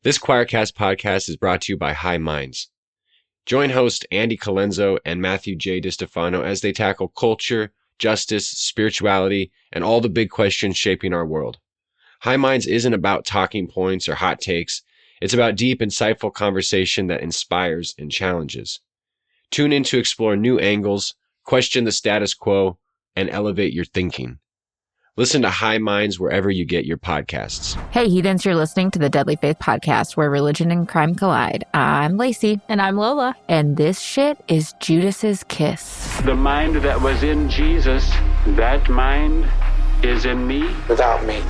This Choircast podcast is brought to you by High Minds. Join host Andy Colenso and Matthew J. DiStefano as they tackle culture, justice, spirituality, and all the big questions shaping our world. High Minds isn't about talking points or hot takes. It's about deep, insightful conversation that inspires and challenges. Tune in to explore new angles, question the status quo, and elevate your thinking. Listen to High Minds wherever you get your podcasts. Hey, heathens, you're listening to the Deadly Faith Podcast, where religion and crime collide. I'm Laci. And I'm Lola. And this shit is Judas's kiss. The mind that was in Jesus, that mind is in me. Without me,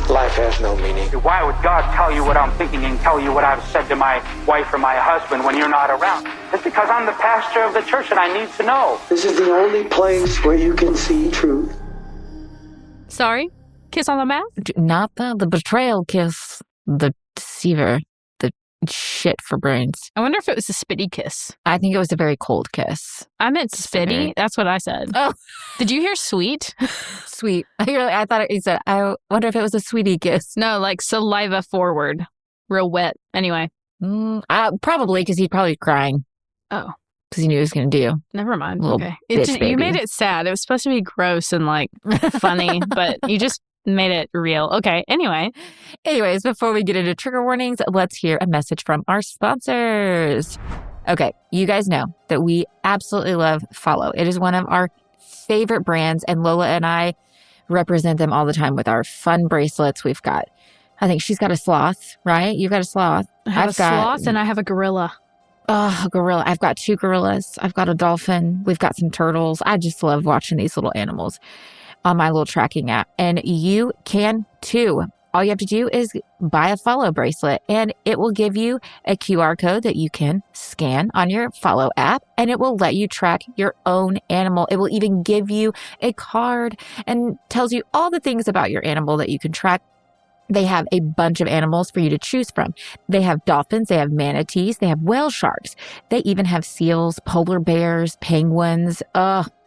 life has no meaning. Why would God tell you what I'm thinking and tell you what I've said to my wife or my husband when you're not around? It's because I'm the pastor of the church and I need to know. This is the only place where you can see truth. Sorry? Kiss on the mouth? Not the betrayal kiss. The deceiver. The shit for brains. I wonder if it was a spitty kiss. I think it was a very cold kiss. I meant spitty. That's what I said. Oh. Did you hear sweet? Sweet. I thought he said, I wonder if it was a sweetie kiss. No, like saliva forward. Real wet. Anyway. Probably, because he's probably crying. Oh. Because he knew he was going to do. Never mind. Little Okay. bitch You made it sad. It was supposed to be gross and like funny, but you just made it real. Okay. Anyways, before we get into trigger warnings, let's hear a message from our sponsors. Okay. You guys know that we absolutely love Fahlo. It is one of our favorite brands, and Lola and I represent them all the time with our fun bracelets. I think she's got a sloth, right? You've got a sloth. I've got a sloth and I have a gorilla. Oh, a gorilla. I've got 2 gorillas. I've got a dolphin. We've got some turtles. I just love watching these little animals on my little tracking app. And you can too. All you have to do is buy a Fahlo bracelet, and it will give you a QR code that you can scan on your Fahlo app, and it will let you track your own animal. It will even give you a card and tells you all the things about your animal that you can track. They have a bunch of animals for you to choose from. They have dolphins, they have manatees, they have whale sharks. They even have seals, polar bears, penguins.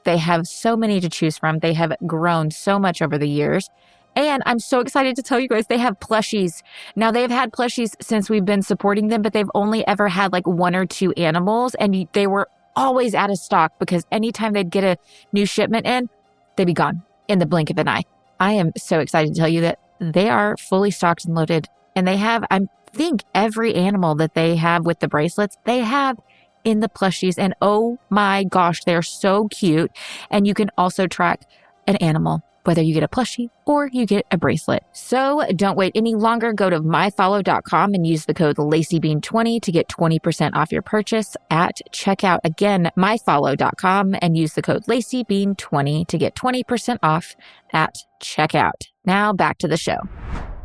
They have so many to choose from. They have grown so much over the years. And I'm so excited to tell you guys, they have plushies. Now, they've had plushies since we've been supporting them, but they've only ever had like 1 or 2 animals, and they were always out of stock because anytime they'd get a new shipment in, they'd be gone in the blink of an eye. I am so excited to tell you that they are fully stocked and loaded, and they have, I think, every animal that they have with the bracelets, they have in the plushies. And oh my gosh, they're so cute. And you can also track an animal, whether you get a plushie or you get a bracelet. So don't wait any longer. Go to myfahlo.com and use the code LaciBean20 to get 20% off your purchase at checkout. Again, myfahlo.com and use the code LaciBean20 to get 20% off at checkout. Now back to the show.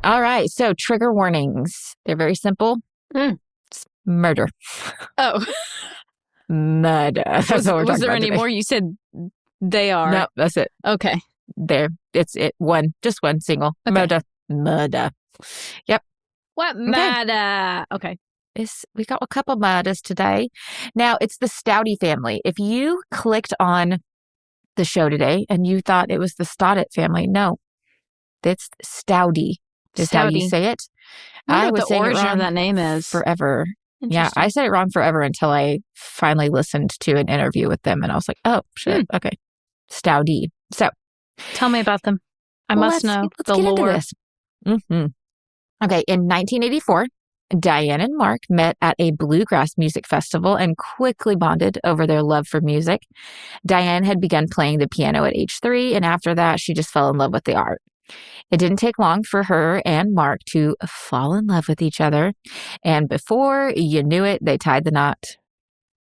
All right. So trigger warnings. They're very simple. It's murder. Oh. Murder. That's what we're talking Was there about any today. more? You said they are. No, that's it. Okay. There. It's it. Just one single. Okay. Murder. Yep. What murder? Okay. We got a couple murders today. Now, it's the Staudte family. If you clicked on the show today and you thought it was the Staudte family, no. It's Staudte. Is how you say it. I was the saying origin it wrong of that name is forever. Yeah, I said it wrong forever until I finally listened to an interview with them, and I was like, oh, shit. Okay. Staudte. So, tell me about them. I must know let's the get lore. Into this. Okay, in 1984, Dianne and Mark met at a bluegrass music festival and quickly bonded over their love for music. Dianne had begun playing the piano at age 3, and after that, she just fell in love with the art. It didn't take long for her and Mark to fall in love with each other, and before you knew it, they tied the knot.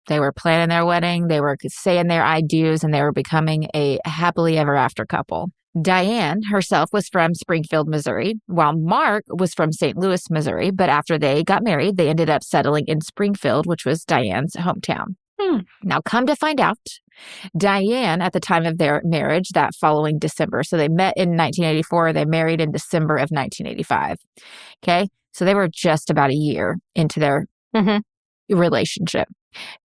They were planning their wedding, they were saying their I do's, and they were becoming a happily ever after couple. Dianne herself was from Springfield, Missouri, while Mark was from St. Louis, Missouri. But after they got married, they ended up settling in Springfield, which was Dianne's hometown. Now, come to find out, Dianne, at the time of their marriage, that following December, so they met in 1984, they married in December of 1985. Okay, so they were just about a year into their relationship.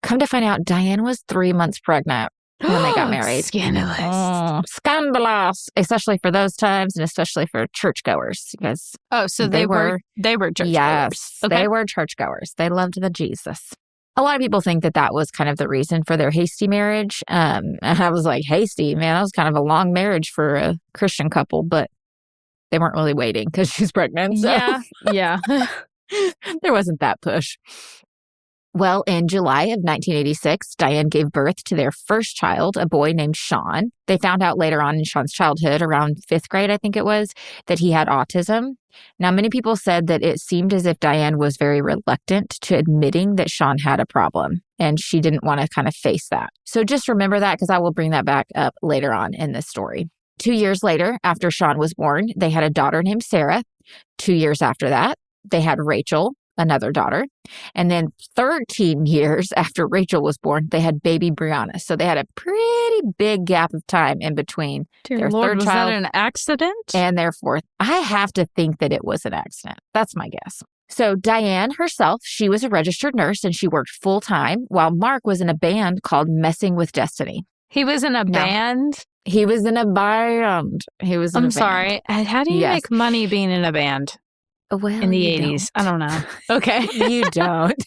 Come to find out, Dianne was 3 months pregnant when they got married. Scandalous. Oh, scandalous, especially for those times and especially for churchgoers. Because So they were churchgoers. Yes, Okay. they were churchgoers. They loved the Jesus. A lot of people think that was kind of the reason for their hasty marriage. And I was like, hasty? Man, that was kind of a long marriage for a Christian couple, but they weren't really waiting because she's pregnant. So Yeah. there wasn't that push. Well, in July of 1986, Dianne gave birth to their first child, a boy named Sean. They found out later on in Sean's childhood, around 5th grade, I think it was, that he had autism. Now, many people said that it seemed as if Dianne was very reluctant to admitting that Sean had a problem, and she didn't want to kind of face that. So just remember that, because I will bring that back up later on in this story. 2 years later, after Sean was born, they had a daughter named Sarah. 2 years after that, they had Rachel, another daughter. And then 13 years after Rachel was born, they had baby Brianna. So they had a pretty big gap of time in between Dear their Lord, third was child that an accident? and their fourth. I have to think that it was an accident. That's my guess. So Dianne herself, she was a registered nurse and she worked full time, while Mark was in a band called Messing with Destiny. He was in a band? He was in a band. I'm sorry. How do you make money being in a band? Well, in the you 80s. don't. I don't know. Okay. You don't.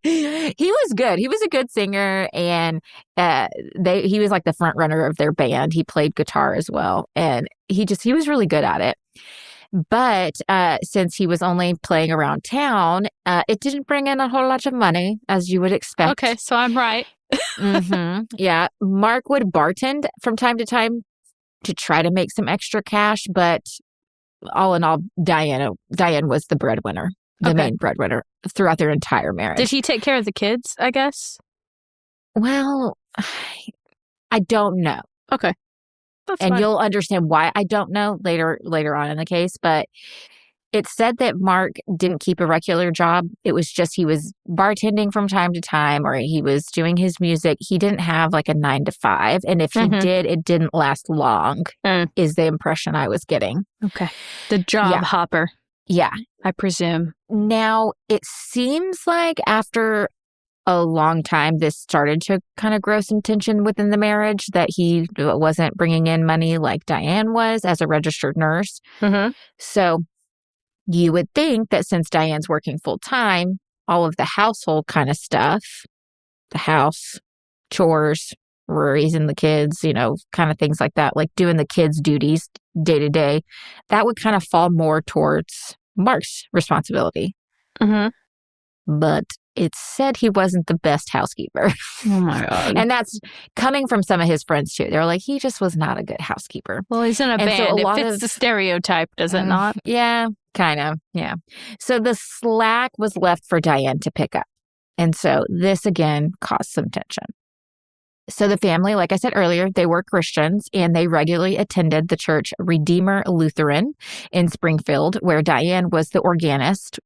He was good. He was a good singer, and he was like the front runner of their band. He played guitar as well, and he was really good at it. But since he was only playing around town, it didn't bring in a whole lot of money, as you would expect. Okay, so I'm right. Yeah. Mark would bartend from time to time to try to make some extra cash, but all in all, Dianne was the breadwinner, the main breadwinner throughout their entire marriage. Did he take care of the kids, I guess? Well, I don't know. Okay. That's and fine. You'll understand why I don't know later on in the case, but it said that Mark didn't keep a regular job. It was just he was bartending from time to time, or he was doing his music. He didn't have like a 9 to 5. And if he did, it didn't last long, is the impression I was getting. Okay. The job hopper. Yeah. I presume. Now, it seems like after a long time, this started to kind of grow some tension within the marriage, that he wasn't bringing in money like Dianne was as a registered nurse. So you would think that since Dianne's working full time, all of the household kind of stuff, the house, chores, raising the kids, kind of things like that, like doing the kids' duties day to day, that would kind of fall more towards Mark's responsibility. But it said he wasn't the best housekeeper. Oh my God. And that's coming from some of his friends too. They're like, he just was not a good housekeeper. Well, he's in a band. So it fits the stereotype, does it not? Yeah, kind of. Yeah. So the slack was left for Dianne to pick up. And so this again caused some tension. So the family, like I said earlier, they were Christians, and they regularly attended the church Redeemer Lutheran in Springfield, where Dianne was the organist.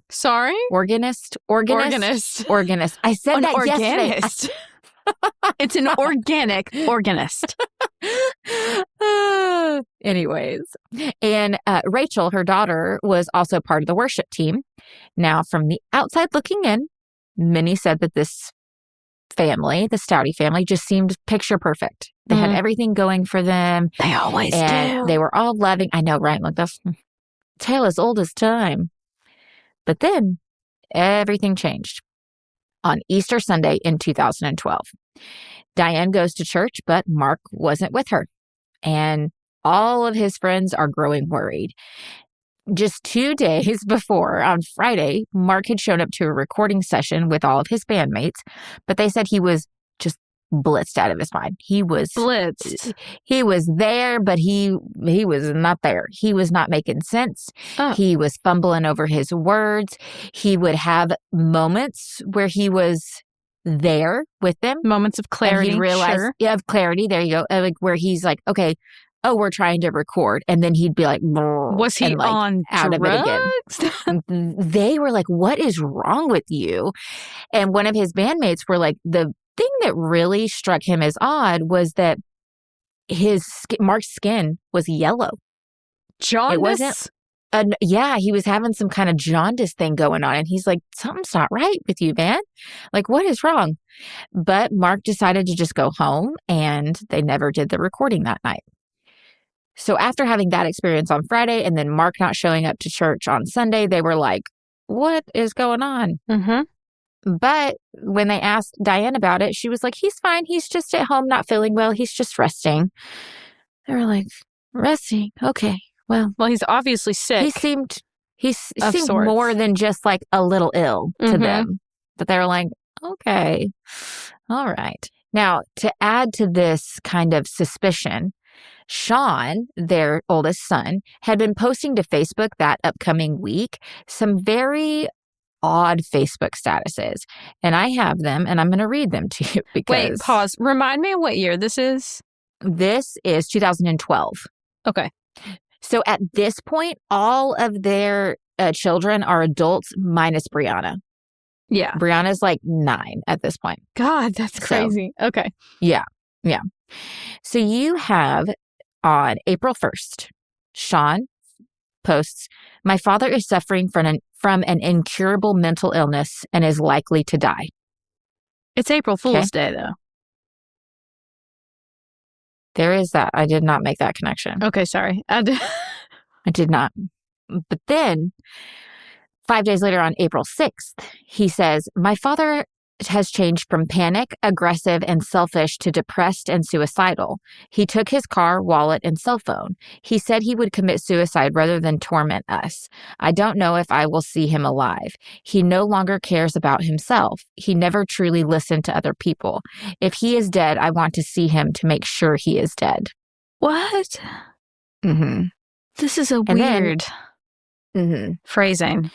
Sorry? Organist. I said An that organist. yesterday. It's an organic organist. Anyways. And Rachel, her daughter, was also part of the worship team. Now, from the outside looking in, many said that this family, the Staudte family, just seemed picture perfect. They had everything going for them. They always do. They were all loving. I know, right? Like, that's tale as old as time. But then everything changed on Easter Sunday in 2012. Dianne goes to church, but Mark wasn't with her. And all of his friends are growing worried. Just 2 days before, on Friday, Mark had shown up to a recording session with all of his bandmates, but they said he was just blitzed out of his mind. He was blitzed. He was there, but he was not there. He was not making sense. He was fumbling over his words. He would have moments where he was there with them. Moments of clarity. And he'd realize, of clarity. There you go. Like where he's like, okay, we're trying to record. And then he'd be like, was he on out drugs? Of it again. They were like, what is wrong with you? And one of his bandmates were like, the thing that really struck him as odd was that Mark's skin was yellow. Jaundice? It wasn't Yeah, he was having some kind of jaundice thing going on. And he's like, something's not right with you, man. Like, what is wrong? But Mark decided to just go home, and they never did the recording that night. So after having that experience on Friday and then Mark not showing up to church on Sunday, they were like, what is going on? Mm-hmm. But when they asked Dianne about it, she was like, he's fine. He's just at home, not feeling well. He's just resting. They were like, resting? Okay, well, he's obviously sick. He seemed sorts. more than just like a little ill to them. But they were like, okay, all right. Now, to add to this kind of suspicion, Sean, their oldest son, had been posting to Facebook that upcoming week some very odd Facebook statuses. And I have them, and I'm going to read them to you because... Wait, pause. Remind me what year this is? This is 2012. Okay. So at this point, all of their children are adults minus Brianna. Yeah. Brianna's like 9 at this point. God, that's crazy. Okay. Yeah. So you have on April 1st, Sean posts, my father is suffering from an incurable mental illness and is likely to die. It's April Fool's Day, though. There is that. I did not make that connection. Okay, sorry. I did not. But then 5 days later on April 6th, he says, my father has changed from panic, aggressive, and selfish to depressed and suicidal. He took his car, wallet, and cell phone. He said he would commit suicide rather than torment us. I don't know if I will see him alive. He no longer cares about himself. He never truly listened to other people. If he is dead, I want to see him to make sure he is dead. What? Mm-hmm. This is a weird phrasing.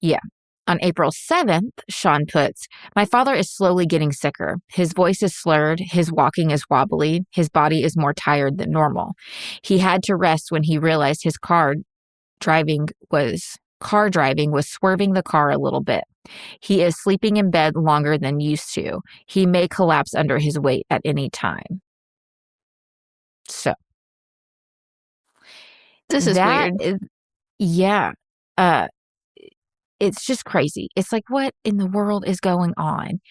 Yeah. On April 7th, Sean puts, my father is slowly getting sicker. His voice is slurred. His walking is wobbly. His body is more tired than normal. He had to rest when he realized his car driving was swerving the car a little bit. He is sleeping in bed longer than used to. He may collapse under his weight at any time. So. This is weird. Yeah. It's just crazy. It's like, what in the world is going on?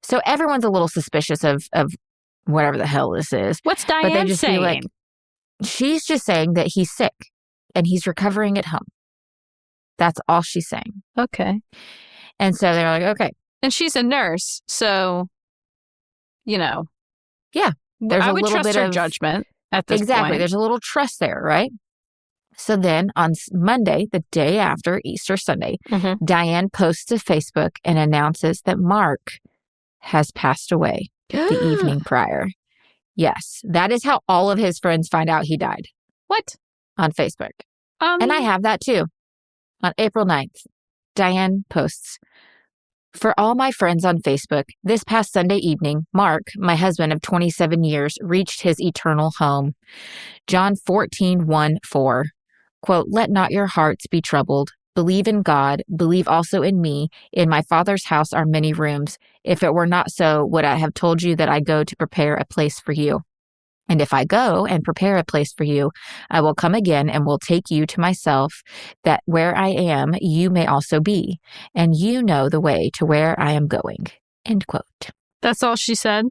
So everyone's a little suspicious of whatever the hell this is. What's Dianne saying? Like, she's just saying that he's sick and he's recovering at home. That's all she's saying. Okay. And so they're like, okay. And she's a nurse, so, Yeah. I would trust her judgment at this point. Exactly. There's a little trust there, right? So then on Monday, the day after Easter Sunday, Dianne posts to Facebook and announces that Mark has passed away the evening prior. Yes, that is how all of his friends find out he died. What? On Facebook. And I have that too. On April 9th, Dianne posts, for all my friends on Facebook, this past Sunday evening, Mark, my husband of 27 years, reached his eternal home. John 14:1-4. Quote, let not your hearts be troubled. Believe in God. Believe also in me. In my Father's house are many rooms. If it were not so, would I have told you that I go to prepare a place for you? And if I go and prepare a place for you, I will come again and will take you to myself, that where I am, you may also be. And you know the way to where I am going. End quote. That's all she said?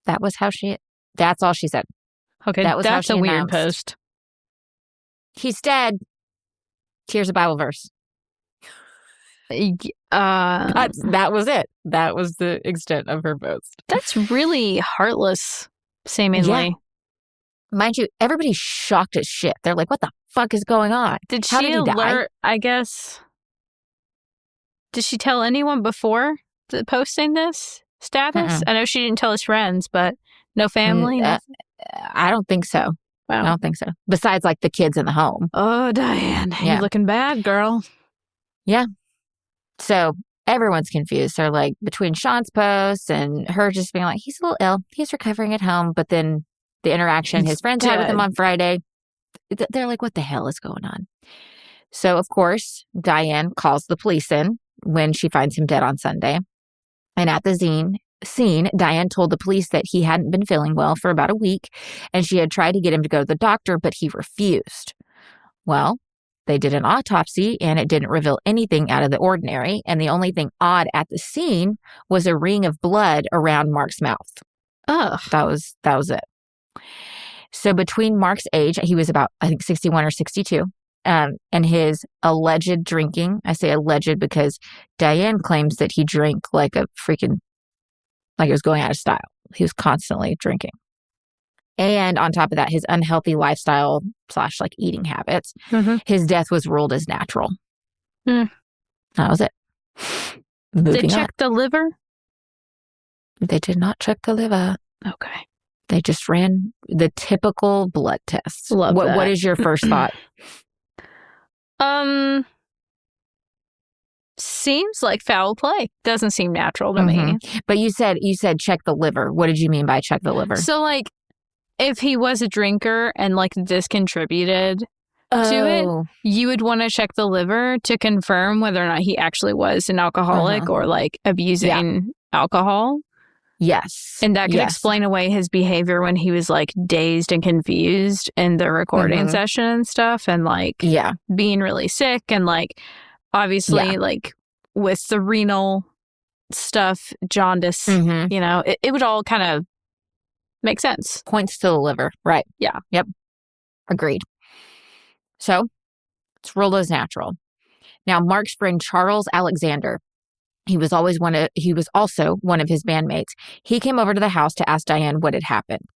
That's all she said. Okay, that's a weird post. He's dead. Here's a Bible verse. That was it. That was the extent of her post. That's really heartless, seemingly. Yeah. Mind you, everybody's shocked as shit. They're like, what the fuck is going on? Did she alert, I guess? Did she tell anyone before posting this status? I know she didn't tell his friends, but no family? I don't think so. Wow. I don't think so. Besides, like, the kids in the home. Oh, Dianne, you're looking bad, girl. Yeah. So everyone's confused. They're like, between Sean's posts and her just being like, he's a little ill. He's recovering at home. But then the interaction his friends had with him on Friday, they're like, what the hell is going on? So, of course, Dianne calls the police in when she finds him dead on Sunday. And at the scene, Dianne told the police that he hadn't been feeling well for about a week, and she had tried to get him to go to the doctor, but he refused. Well, They did an autopsy and it didn't reveal anything out of the ordinary. And the only thing odd at the scene was a ring of blood around Mark's mouth. Ugh. That was it. So between Mark's age, he was about, I think, 61 or 62, and his alleged drinking, I say alleged because Dianne claims that he drank like a freaking, like it was going out of style. He was constantly drinking. And on top of that, his unhealthy lifestyle / like eating habits, his death was ruled as natural. Mm. That was it. They checked the liver? They did not check the liver. Okay. They just ran the typical blood tests. Love that. What is your first thought? Seems like foul play. Doesn't seem natural to me. But you said check the liver. What did you mean by check the liver? So like, if he was a drinker and like this contributed to it, you would want to check the liver to confirm whether or not he actually was an alcoholic or like abusing alcohol. Yes. And that could explain away his behavior when he was like dazed and confused in the recording session and stuff, and like being really sick, and like obviously like with the renal stuff, jaundice, you know, it would all kind of make sense. Points to the liver. Right. Yeah. Yep. Agreed. So it's ruled as natural. Now, Mark's friend Charles Alexander, he was also one of his bandmates. He came over to the house to ask Dianne what had happened.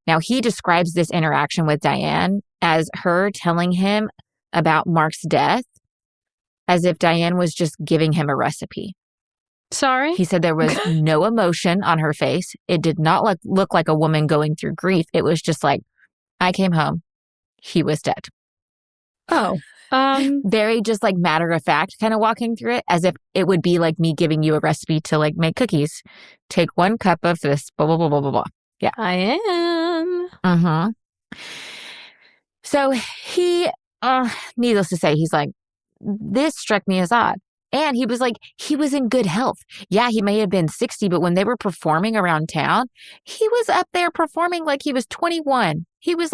Now, he describes this interaction with Dianne as her telling him about Mark's death as if Dianne was just giving him a recipe. Sorry? He said there was no emotion on her face. It did not look like a woman going through grief. It was just like, I came home. He was dead. Oh. Very just like matter of fact kind of walking through it as if it would be like me giving you a recipe to like make cookies. Take 1 cup of this, blah, blah, blah, blah, blah, blah. Yeah. I am. So he, needless to say, he's like, this struck me as odd. And he was like, he was in good health. Yeah, he may have been 60, but when they were performing around town, he was up there performing like he was 21. He was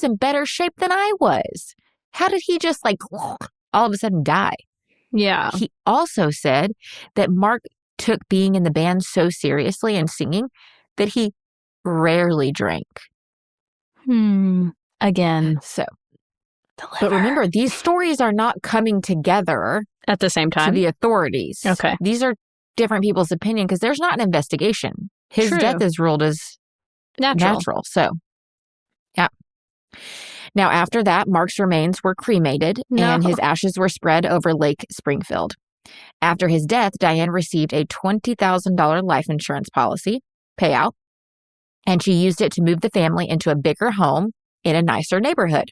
in better shape than I was. How did he just like all of a sudden die? Yeah. He also said that Mark took being in the band so seriously and singing that he rarely drank. Again. So, but remember, these stories are not coming together at the same time to the authorities. Okay. These are different people's opinion because there's not an investigation. His death is ruled as natural. So, yeah. Now, after that, Mark's remains were cremated and his ashes were spread over Lake Springfield. After his death, Dianne received a $20,000 life insurance policy payout, and she used it to move the family into a bigger home in a nicer neighborhood.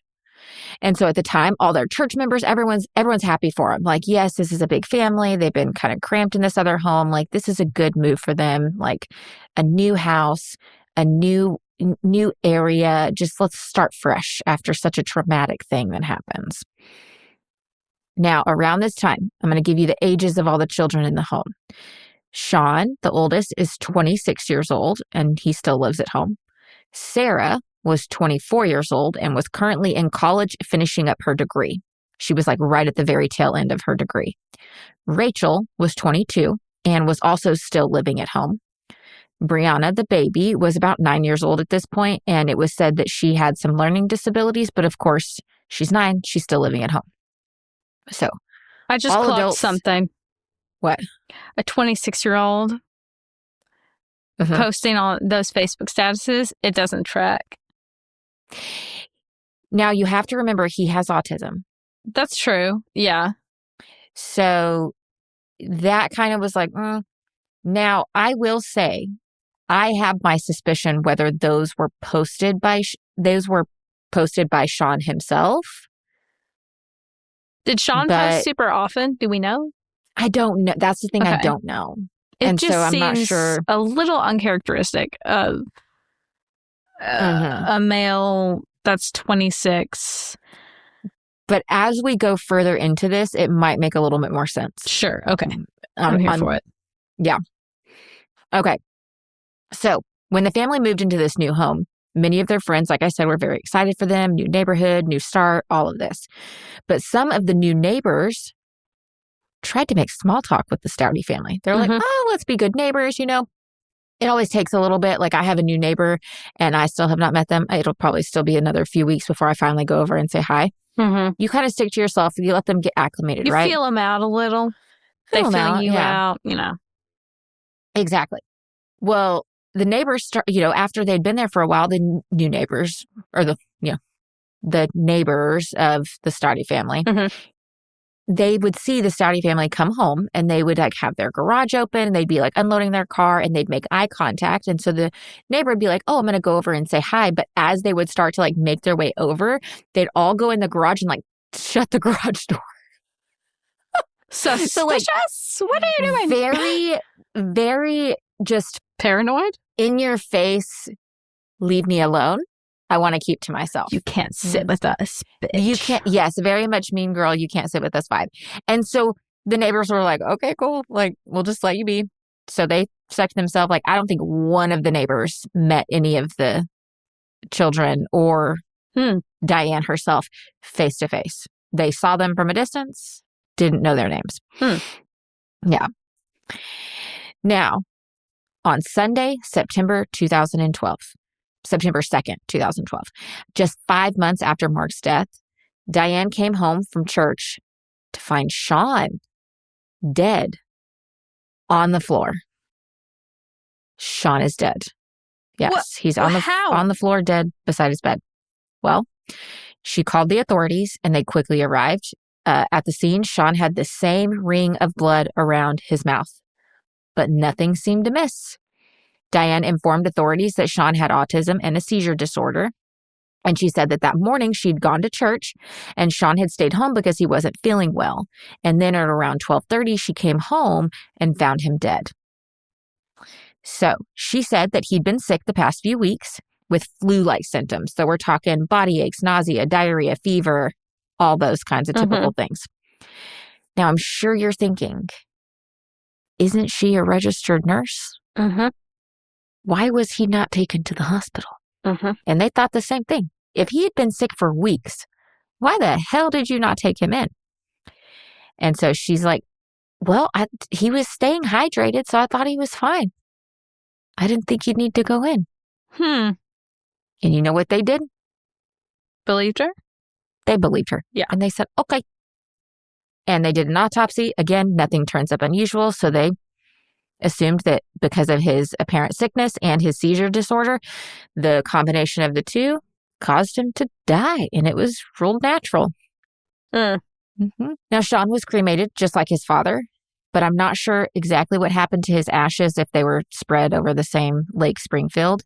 And so at the time, all their church members, everyone's happy for them. Like, yes, this is a big family. They've been kind of cramped in this other home. Like, this is a good move for them. Like, a new house, a new area. Just let's start fresh after such a traumatic thing that happens. Now, around this time, I'm going to give you the ages of all the children in the home. Sean, the oldest, is 26 years old, and he still lives at home. Sarah was 24 years old and was currently in college finishing up her degree. She was like right at the very tail end of her degree. Rachel was 22 and was also still living at home. Brianna, the baby, was about 9 years old at this point, and it was said that she had some learning disabilities, but of course, she's 9, she's still living at home. So, I just clocked something. What? A 26-year-old posting on those Facebook statuses, it doesn't track. Now, you have to remember he has autism. That's true. Yeah. So, that kind of was like, Now, I will say, I have my suspicion whether those were posted by Sean himself. Did Sean post super often? Do we know? I don't know. That's the thing. I don't know. It just so I'm seems not sure. A little uncharacteristic of a male that's 26. But as we go further into this, it might make a little bit more sense. Sure. Okay. I'm here for it. Yeah. Okay. So when the family moved into this new home, Many of their friends, like I said, were very excited for them. New neighborhood, new start, all of this. But some of the new neighbors tried to make small talk with the Staudte family. They're like, oh, let's be good neighbors, you know. It always takes a little bit. Like, I have a new neighbor and I still have not met them. It'll probably still be another few weeks before I finally go over and say hi. You kind of stick to yourself. You let them get acclimated, right? You feel them out a little. They feel you out, you know. Exactly. Well, the neighbors, after they'd been there for a while, the new neighbors, or the neighbors of the Staudte family, they would see the Staudte family come home and they would like have their garage open and they'd be like unloading their car and they'd make eye contact. And so the neighbor would be like, oh, I'm going to go over and say hi. But as they would start to like make their way over, they'd all go in the garage and like shut the garage door. Suspicious? So, like, what are you doing? Very, very just paranoid? In your face, leave me alone. I want to keep to myself. You can't sit with us, bitch. You can't. Yes, very much mean girl. You can't sit with us vibe. And so the neighbors were like, okay, cool. Like, we'll just let you be. So they stuck to themselves. Like, I don't think one of the neighbors met any of the children or Dianne herself face to face. They saw them from a distance, didn't know their names. Yeah. Now, on Sunday, September 2nd, 2012, just 5 months after Mark's death, Dianne came home from church to find Sean dead on the floor. Sean is dead. Yes, what? He's on the floor, dead beside his bed. Well, she called the authorities and they quickly arrived. At the scene, Sean had the same ring of blood around his mouth, but nothing seemed amiss. Dianne informed authorities that Sean had autism and a seizure disorder. And she said that morning she'd gone to church and Sean had stayed home because he wasn't feeling well. And then at around 12:30, she came home and found him dead. So she said that he'd been sick the past few weeks with flu-like symptoms. So we're talking body aches, nausea, diarrhea, fever, all those kinds of typical things. Now, I'm sure you're thinking, isn't she a registered nurse? Why was he not taken to the hospital? And they thought the same thing. If he had been sick for weeks, why the hell did you not take him in? And so she's like, well, he was staying hydrated, so I thought he was fine. I didn't think he'd need to go in. And you know what they did? Believed her? They believed her. Yeah. And they said, okay. And they did an autopsy. Again, nothing turns up unusual, so they assumed that because of his apparent sickness and his seizure disorder, the combination of the two caused him to die, and it was ruled natural. Now, Sean was cremated just like his father, but I'm not sure exactly what happened to his ashes, if they were spread over the same Lake Springfield.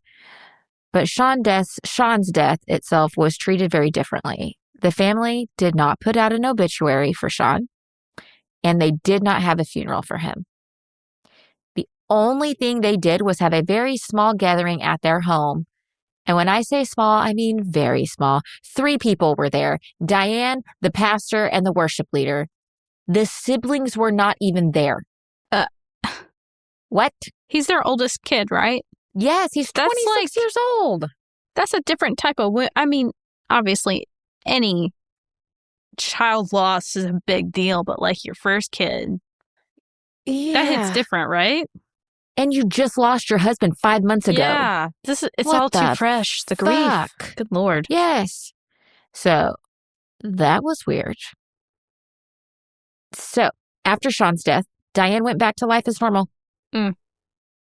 But Sean's death itself was treated very differently. The family did not put out an obituary for Sean, and they did not have a funeral for him. The only thing they did was have a very small gathering at their home. And when I say small, I mean very small. 3 people were there: Dianne, the pastor, and the worship leader. The siblings were not even there. What? He's their oldest kid, right? Yes, he's 26 years old. That's a different type of... I mean, obviously, any child loss is a big deal, but like your first kid, that hits different, right? And you just lost your husband 5 months ago. Yeah, it's all too fresh. The grief. Good Lord. Yes. So that was weird. So after Sean's death, Dianne went back to life as normal.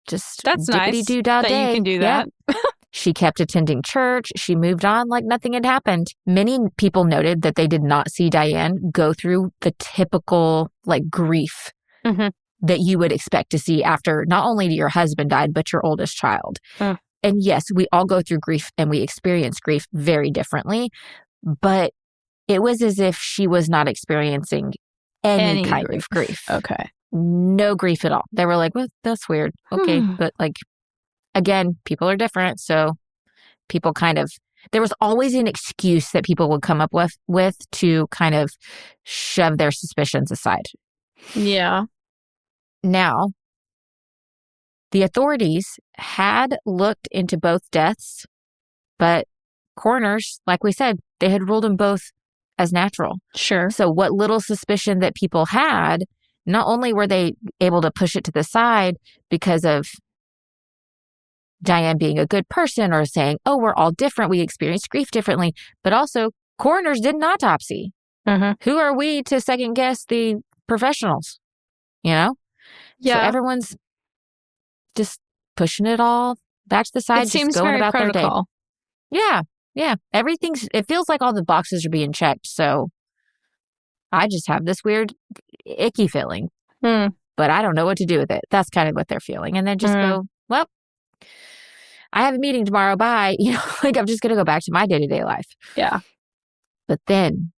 Just that's nice that you can do that. Yeah. She kept attending church. She moved on like nothing had happened. Many people noted that they did not see Dianne go through the typical like grief that you would expect to see after not only your husband died, but your oldest child. And yes, we all go through grief and we experience grief very differently, but it was as if she was not experiencing any kind of grief. Okay. No grief at all. They were like, well, that's weird. Okay. But like, again, people are different. So people there was always an excuse that people would come up with to kind of shove their suspicions aside. Yeah. Now, the authorities had looked into both deaths, But coroners, like we said, they had ruled them both as natural. Sure. So what little suspicion that people had, not only were they able to push it to the side because of Dianne being a good person or saying, oh, we're all different, we experience grief differently, but also coroners did an autopsy. Who are we to second guess the professionals? You know? Yeah. So everyone's just pushing it all back to the side, It seems just going very about protocol. their day. Yeah. It feels like all the boxes are being checked. So I just have this weird icky feeling, but I don't know what to do with it. That's kind of what they're feeling. And then just go, well, I have a meeting tomorrow. Bye. You know, like I'm just going to go back to my day-to-day life. Yeah. But then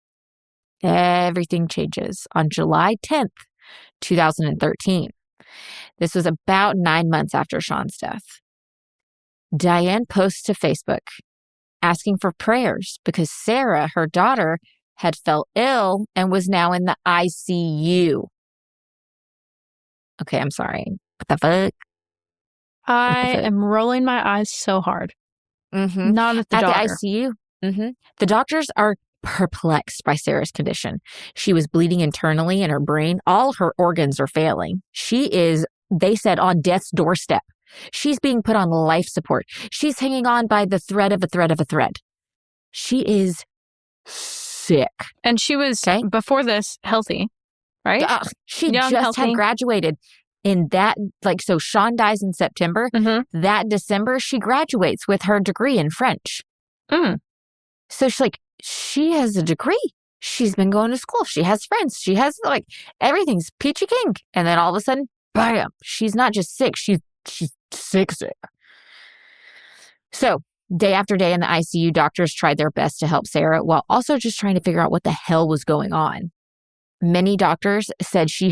everything changes on July 10th, 2013. This was about 9 months after Sean's death. Dianne posts to Facebook asking for prayers because Sarah, her daughter, had fell ill and was now in the ICU. Okay, I'm sorry. What the fuck? I am rolling my eyes so hard. Not at the daughter. At the ICU. The doctors are perplexed by Sarah's condition. She was bleeding internally in her brain. All her organs are failing. She is, they said, on death's doorstep. She's being put on life support. She's hanging on by the thread of a thread of a thread. She is sick. And she was, before this, healthy, right? She just had graduated in that, so Sean dies in September. That December, she graduates with her degree in French. So she has a degree. She's been going to school. She has friends. She has, everything's peachy kink. And then all of a sudden, bam, she's not just sick. She's sick. So day after day in the ICU, doctors tried their best to help Sarah while also just trying to figure out what the hell was going on. Many doctors said she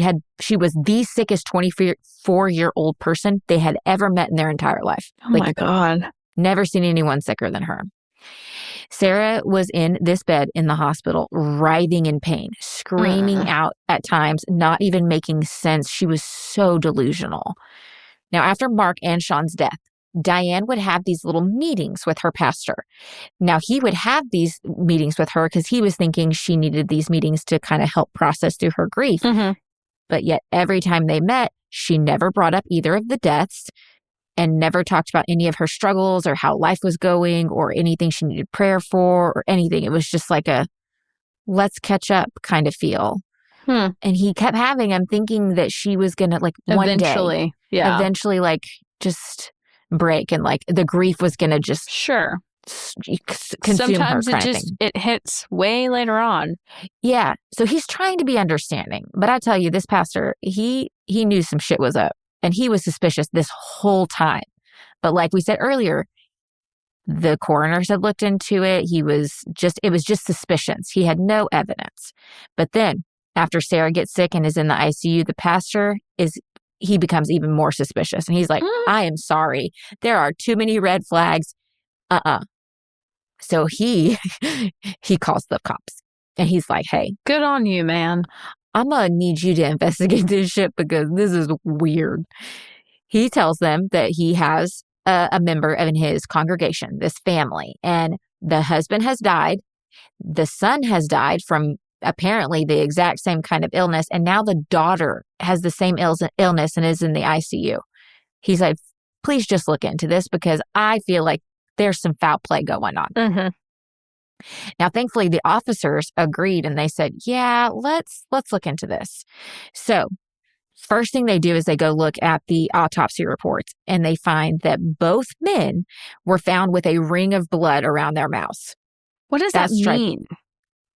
was the sickest 24-year-old person they had ever met in their entire life. Oh my God. Never seen anyone sicker than her. Sarah was in this bed in the hospital, writhing in pain, screaming out at times, not even making sense. She was so delusional. Now, after Mark and Sean's death, Dianne would have these little meetings with her pastor. Now, he would have these meetings with her because he was thinking she needed these meetings to kind of help process through her grief. But yet every time they met, she never brought up either of the deaths and never talked about any of her struggles or how life was going or anything she needed prayer for or anything. It was just like a let's catch up kind of feel. And he kept I'm thinking that she was going to eventually, just break and the grief was going to just consume sometimes her. It hits way later on. Yeah. So he's trying to be understanding. But I tell you, this pastor, he knew some shit was up and he was suspicious this whole time. But like we said earlier, the coroners had looked into it. It was just suspicions. He had no evidence. But then after Sarah gets sick and is in the ICU, the pastor he becomes even more suspicious. And he's like, I am sorry. There are too many red flags. So he calls the cops and he's like, hey. Good on you, man. I'm going to need you to investigate this shit because this is weird. He tells them that he has a member in his congregation, this family, and the husband has died. The son has died from apparently the exact same kind of illness. And now the daughter has the same illness and is in the ICU. He's like, please just look into this because I feel like there's some foul play going on. Now, thankfully, the officers agreed and they said, yeah, let's look into this. So first thing they do is they go look at the autopsy reports and they find that both men were found with a ring of blood around their mouths. What does that mean?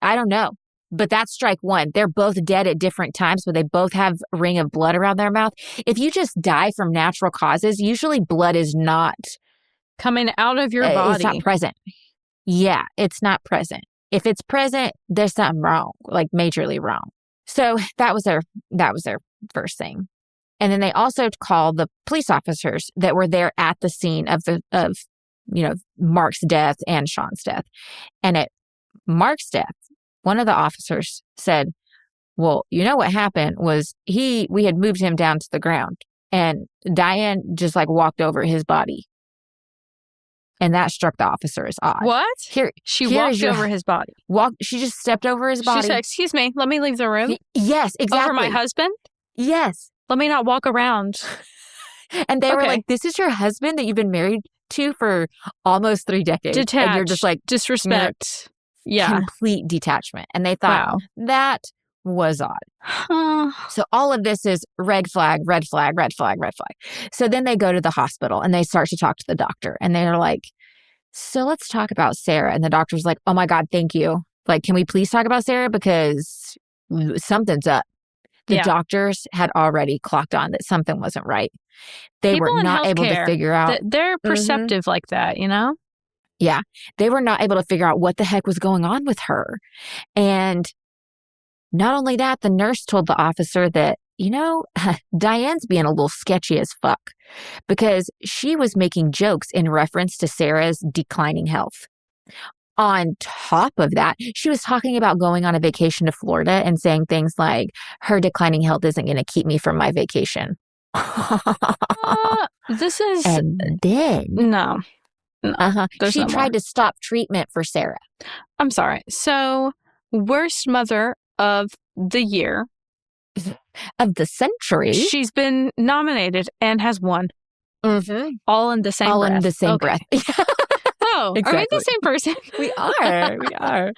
I don't know. But that's strike one. They're both dead at different times, but they both have a ring of blood around their mouth. If you just die from natural causes, usually blood is not coming out of your body. It's not present. Yeah, it's not present. If it's present, there's something wrong, majorly wrong. So that was their first thing. And then they also called the police officers that were there at the scene of Mark's death and Sean's death. And at Mark's death, one of the officers said, well, you know what happened was we had moved him down to the ground and Dianne just walked over his body. And that struck the officer as odd. What? She walked your, over his body. She just stepped over his body. She said, "Excuse me, let me leave the room." Yes, exactly. Over my husband? Yes. Let me not walk around. And they were like, "This is your husband that you've been married to for almost 3 decades." Detached. And you're just like, disrespect. Complete detachment. And they thought that was odd. So all of this is red flag, red flag, red flag, red flag. So then they go to the hospital and they start to talk to the doctor. And they're like, "So let's talk about Sarah." And the doctor's like, "Oh my God, thank you. Like, can we please talk about Sarah? Because something's up." The doctors had already clocked on that something wasn't right. They were not able to figure out. They're perceptive like that, you know? Yeah. They were not able to figure out what the heck was going on with her. And not only that, the nurse told the officer that, Diane's being a little sketchy as fuck because she was making jokes in reference to Sarah's declining health. On top of that, she was talking about going on a vacation to Florida and saying things like, her declining health isn't going to keep me from my vacation. This is... And then... No. She tried to stop treatment for Sarah. I'm sorry. So, worst mother of the year. Of the century. She's been nominated and has won. Mm-hmm. All in the same breath. All in the same breath. Oh, exactly. Are we the same person? We are. We are.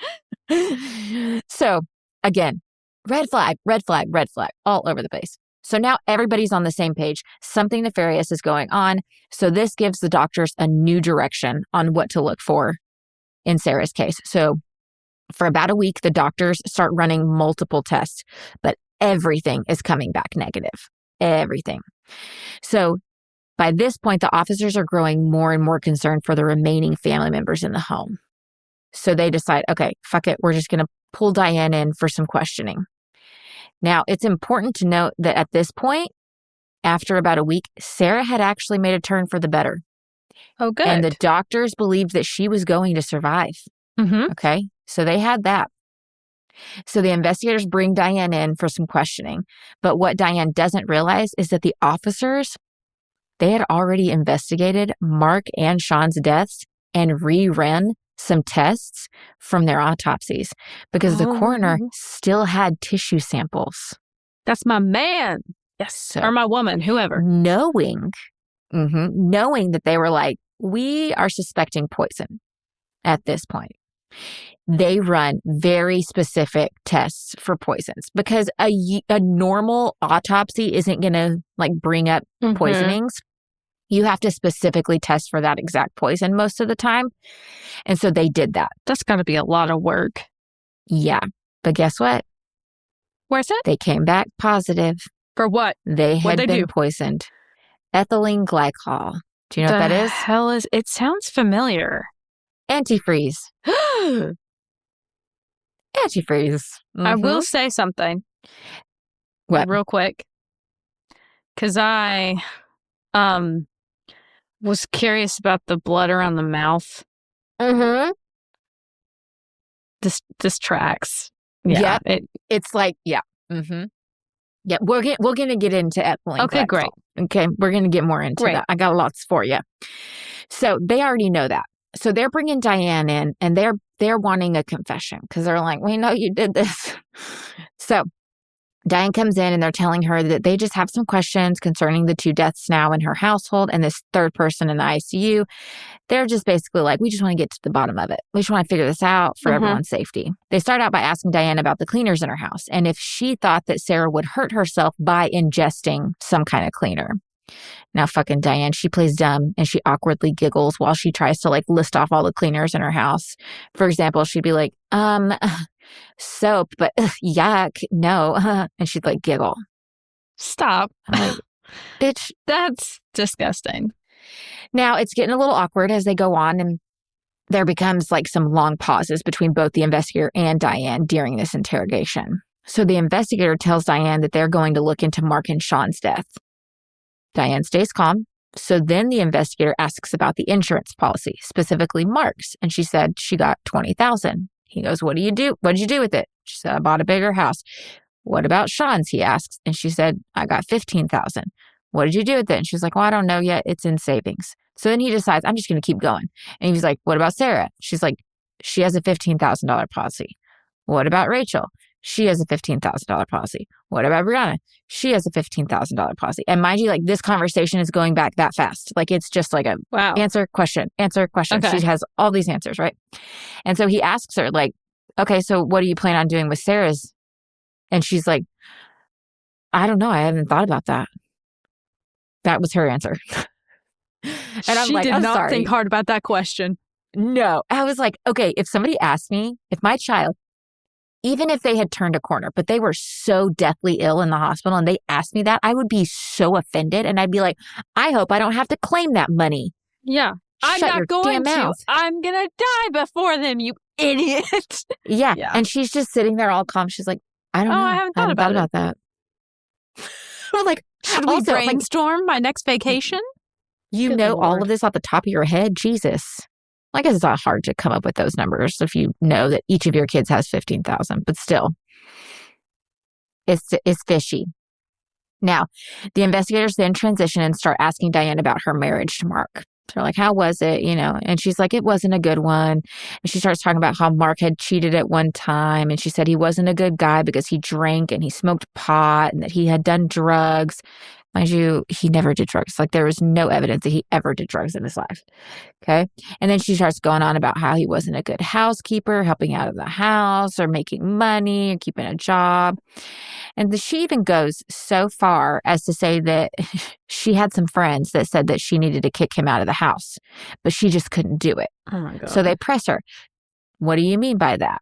So, again, red flag, red flag, red flag, all over the place. So now everybody's on the same page. Something nefarious is going on. So this gives the doctors a new direction on what to look for in Sarah's case. So for about a week, the doctors start running multiple tests, but everything is coming back negative. Everything. So by this point, the officers are growing more and more concerned for the remaining family members in the home. So they decide, okay, fuck it. We're just going to pull Dianne in for some questioning. Now, it's important to note that at this point, after about a week, Sarah had actually made a turn for the better. Oh, good. And the doctors believed that she was going to survive. Mm-hmm. Okay, so they had that. So the investigators bring Dianne in for some questioning. But what Dianne doesn't realize is that the officers, they had already investigated Mark and Sean's deaths and rerun some tests from their autopsies because the coroner still had tissue samples. That's my man. Yes. So, or my woman, whoever. Knowing that they were like, we are suspecting poison at this point. They run very specific tests for poisons because a normal autopsy isn't going to bring up poisonings. You have to specifically test for that exact poison most of the time. And so they did that. That's got to be a lot of work. Yeah. But guess what? Where's it? They came back positive. For what? They had been poisoned. Ethylene glycol. Do you know what that is? Hell is it? Sounds familiar. Antifreeze. Antifreeze. I will say something. What? Real quick. Because I was curious about the blood around the mouth. Mm-hmm. This tracks. Yeah. It's like, yeah. Mm-hmm. Yeah, we're going to get into ethylene. Okay, glycol. great. Okay, we're going to get more into that. I got lots for you. So they already know that. So they're bringing Dianne in, and they're wanting a confession because they're like, we know you did this. So Dianne comes in, and they're telling her that they just have some questions concerning the 2 deaths now in her household and this 3rd person in the ICU. They're just basically like, we just want to get to the bottom of it. We just want to figure this out for everyone's safety. They start out by asking Dianne about the cleaners in her house and if she thought that Sarah would hurt herself by ingesting some kind of cleaner. Now, fucking Dianne, she plays dumb and she awkwardly giggles while she tries to list off all the cleaners in her house. For example, she'd be like, soap, but yuck, no. And she'd giggle. Stop. I'm like, bitch. That's disgusting. Now, it's getting a little awkward as they go on, and there becomes some long pauses between both the investigator and Dianne during this interrogation. So the investigator tells Dianne that they're going to look into Mark and Sean's death. Dianne stays calm. So then the investigator asks about the insurance policy, specifically Mark's, and she said she got $20,000. He goes, what did you do? What did you do with it? She said, I bought a bigger house. What about Sean's? He asks, and she said, I got $15,000. What did you do with it? And she's like, well, I don't know yet. It's in savings. So then he decides, I'm just going to keep going. And he's like, what about Sarah? She's like, she has a $15,000 policy. What about Rachel? She has a $15,000 policy. What about Brianna? She has a $15,000 policy. And mind you, like, this conversation is going back that fast. Like, it's just like a answer, question, answer, question. Okay. She has all these answers, right? And so he asks her, like, okay, so what do you plan on doing with Sarah's? And she's like, I don't know. I haven't thought about that. That was her answer. And I'm she like, did I'm not sorry. think hard about that question. No. I was like, okay, if somebody asked me, if my child, even if they had turned a corner, but they were so deathly ill in the hospital and they asked me that, I would be so offended. And I'd be like, I hope I don't have to claim that money. Yeah. I'm not going to. I'm going to die before them, you idiot. Yeah. And she's just sitting there all calm. She's like, I don't know. I haven't thought about that. I'm like, should we brainstorm my next vacation? You Good know Lord. All of this off the top of your head? Jesus. I guess it's not hard to come up with those numbers if you know that each of your kids has 15,000, but still, it's fishy. Now, the investigators then transition and start asking Dianne about her marriage to Mark. They're like, how was it? You know, and she's like, it wasn't a good one. And she starts talking about how Mark had cheated at one time. And she said he wasn't a good guy because he drank and he smoked pot and that he had done drugs. Mind you, he never did drugs. Like, there was no evidence that he ever did drugs in his life. Okay. And then she starts going on about how he wasn't a good housekeeper, helping out of the house or making money or keeping a job. And she even goes so far as to say that she had some friends that said that she needed to kick him out of the house, but she just couldn't do it. Oh my God. So they press her. What do you mean by that?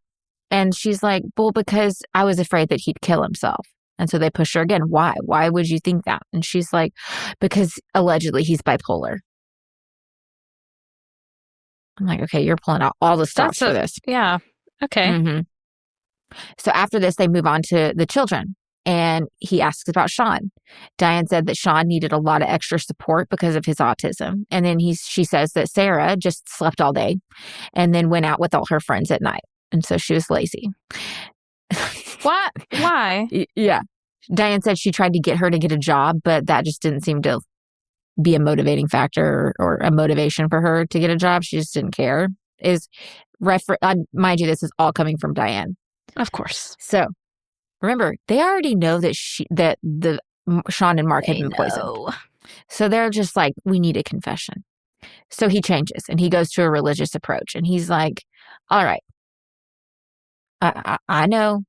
And she's like, well, because I was afraid that he'd kill himself. And so they push her again. Why? Why would you think that? And she's like, because allegedly he's bipolar. I'm like, okay, you're pulling out all the stops for this. Yeah. Okay. Mm-hmm. So after this, they move on to the children. And he asks about Sean. Dianne said that Sean needed a lot of extra support because of his autism. And then she says that Sarah just slept all day and then went out with all her friends at night. And so she was lazy. What? Why? Yeah. Dianne said she tried to get her to get a job, but that just didn't seem to be a motivating factor or a motivation for her to get a job. She just didn't care. Mind you, this is all coming from Dianne. Of course. So remember, they already know that Sean and Mark had been poisoned. So they're just like, we need a confession. So he changes and he goes to a religious approach. And he's like, all right, I know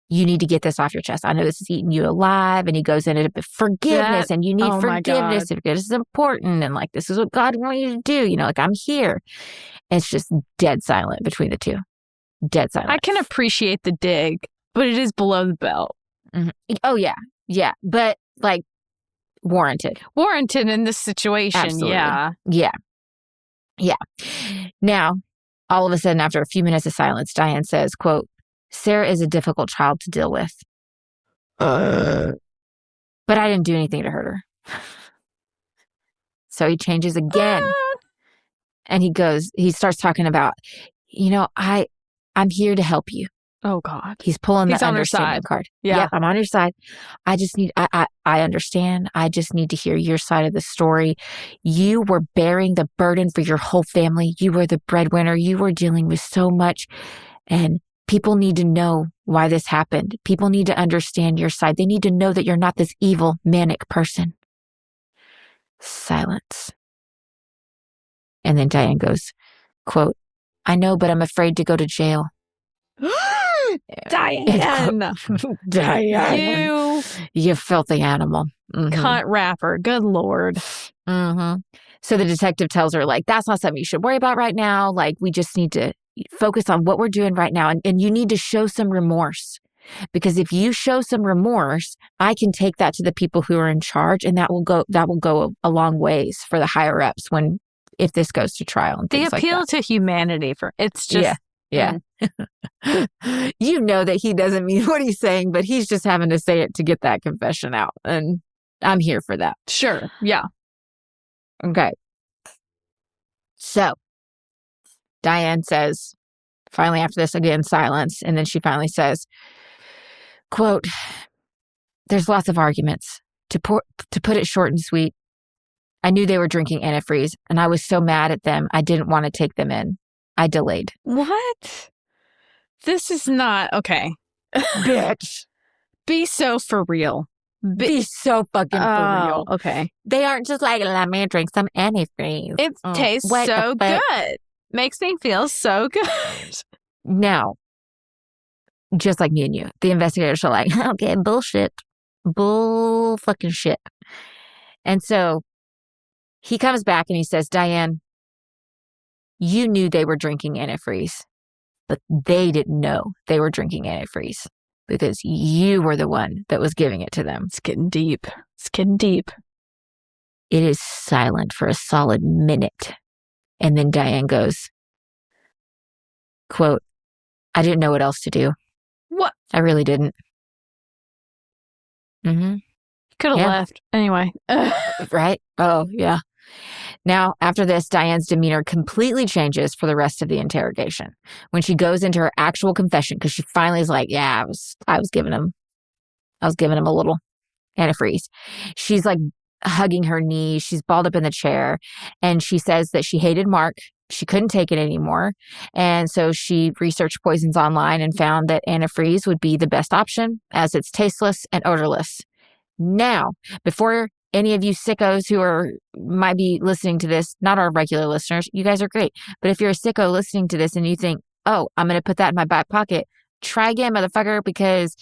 you need to get this off your chest. I know this is eating you alive. And he goes into forgiveness and you need forgiveness. This is important. And like, this is what God wants you to do. You know, like, I'm here. And it's just dead silent between the two. Dead silent. I can appreciate the dig, but it is below the belt. Mm-hmm. Oh, yeah. Yeah. But like, warranted. Warranted in this situation. Absolutely. Yeah. Yeah. Yeah. Now, all of a sudden, after a few minutes of silence, Dianne says, quote, Sarah is a difficult child to deal with. But I didn't do anything to hurt her. So he changes again. And he starts talking about, you know, I'm here to help you. Oh, God. He's pulling the understanding card. Yeah. Yep, I'm on your side. I just need, I understand. I just need to hear your side of the story. You were bearing the burden for your whole family. You were the breadwinner. You were dealing with so much. And people need to know why this happened. People need to understand your side. They need to know that you're not this evil, manic person. Silence. And then Dianne goes, quote, I know, but I'm afraid to go to jail. Dianne. Dianne. You filthy animal. Mm-hmm. Cunt rapper. Good Lord. Mm-hmm. So the detective tells her, like, that's not something you should worry about right now. Like, we just need to focus on what we're doing right now. And you need to show some remorse. Because if you show some remorse, I can take that to the people who are in charge, and that will go a long ways for the higher ups if this goes to trial and things like that. The appeal to humanity it's just yeah. You know that he doesn't mean what he's saying, but he's just having to say it to get that confession out, and I'm here for that. Sure. Yeah. Okay. So Dianne says, finally after this, again, silence, and then she finally says, quote, there's lots of arguments. To put it short and sweet, I knew they were drinking antifreeze, and I was so mad at them, I didn't want to take them in. I delayed. What? This is not... Okay. Bitch. Be so for real. Be so fucking for real. Okay. They aren't just like, let me drink some antifreeze. It tastes so good. Makes me feel so good. Now, just like me and you, the investigators are like, okay, bullshit. Bull fucking shit. And so he comes back and he says, Dianne, you knew they were drinking antifreeze, but they didn't know they were drinking antifreeze because you were the one that was giving it to them. It's getting deep. It's getting deep. It is silent for a solid minute. And then Dianne goes, quote, I didn't know what else to do. What? I really didn't. Mm-hmm. Could have left. Anyway. Right? Oh, yeah. Now, after this, Diane's demeanor completely changes for the rest of the interrogation. When she goes into her actual confession, because she finally is like, yeah, I was giving him a little antifreeze. She's like hugging her knee. She's balled up in the chair. And she says that she hated Mark. She couldn't take it anymore. And so she researched poisons online and found that antifreeze would be the best option as it's tasteless and odorless. Now, before any of you sickos who might be listening to this, not our regular listeners, you guys are great. But if you're a sicko listening to this and you think, oh, I'm going to put that in my back pocket, try again, motherfucker, because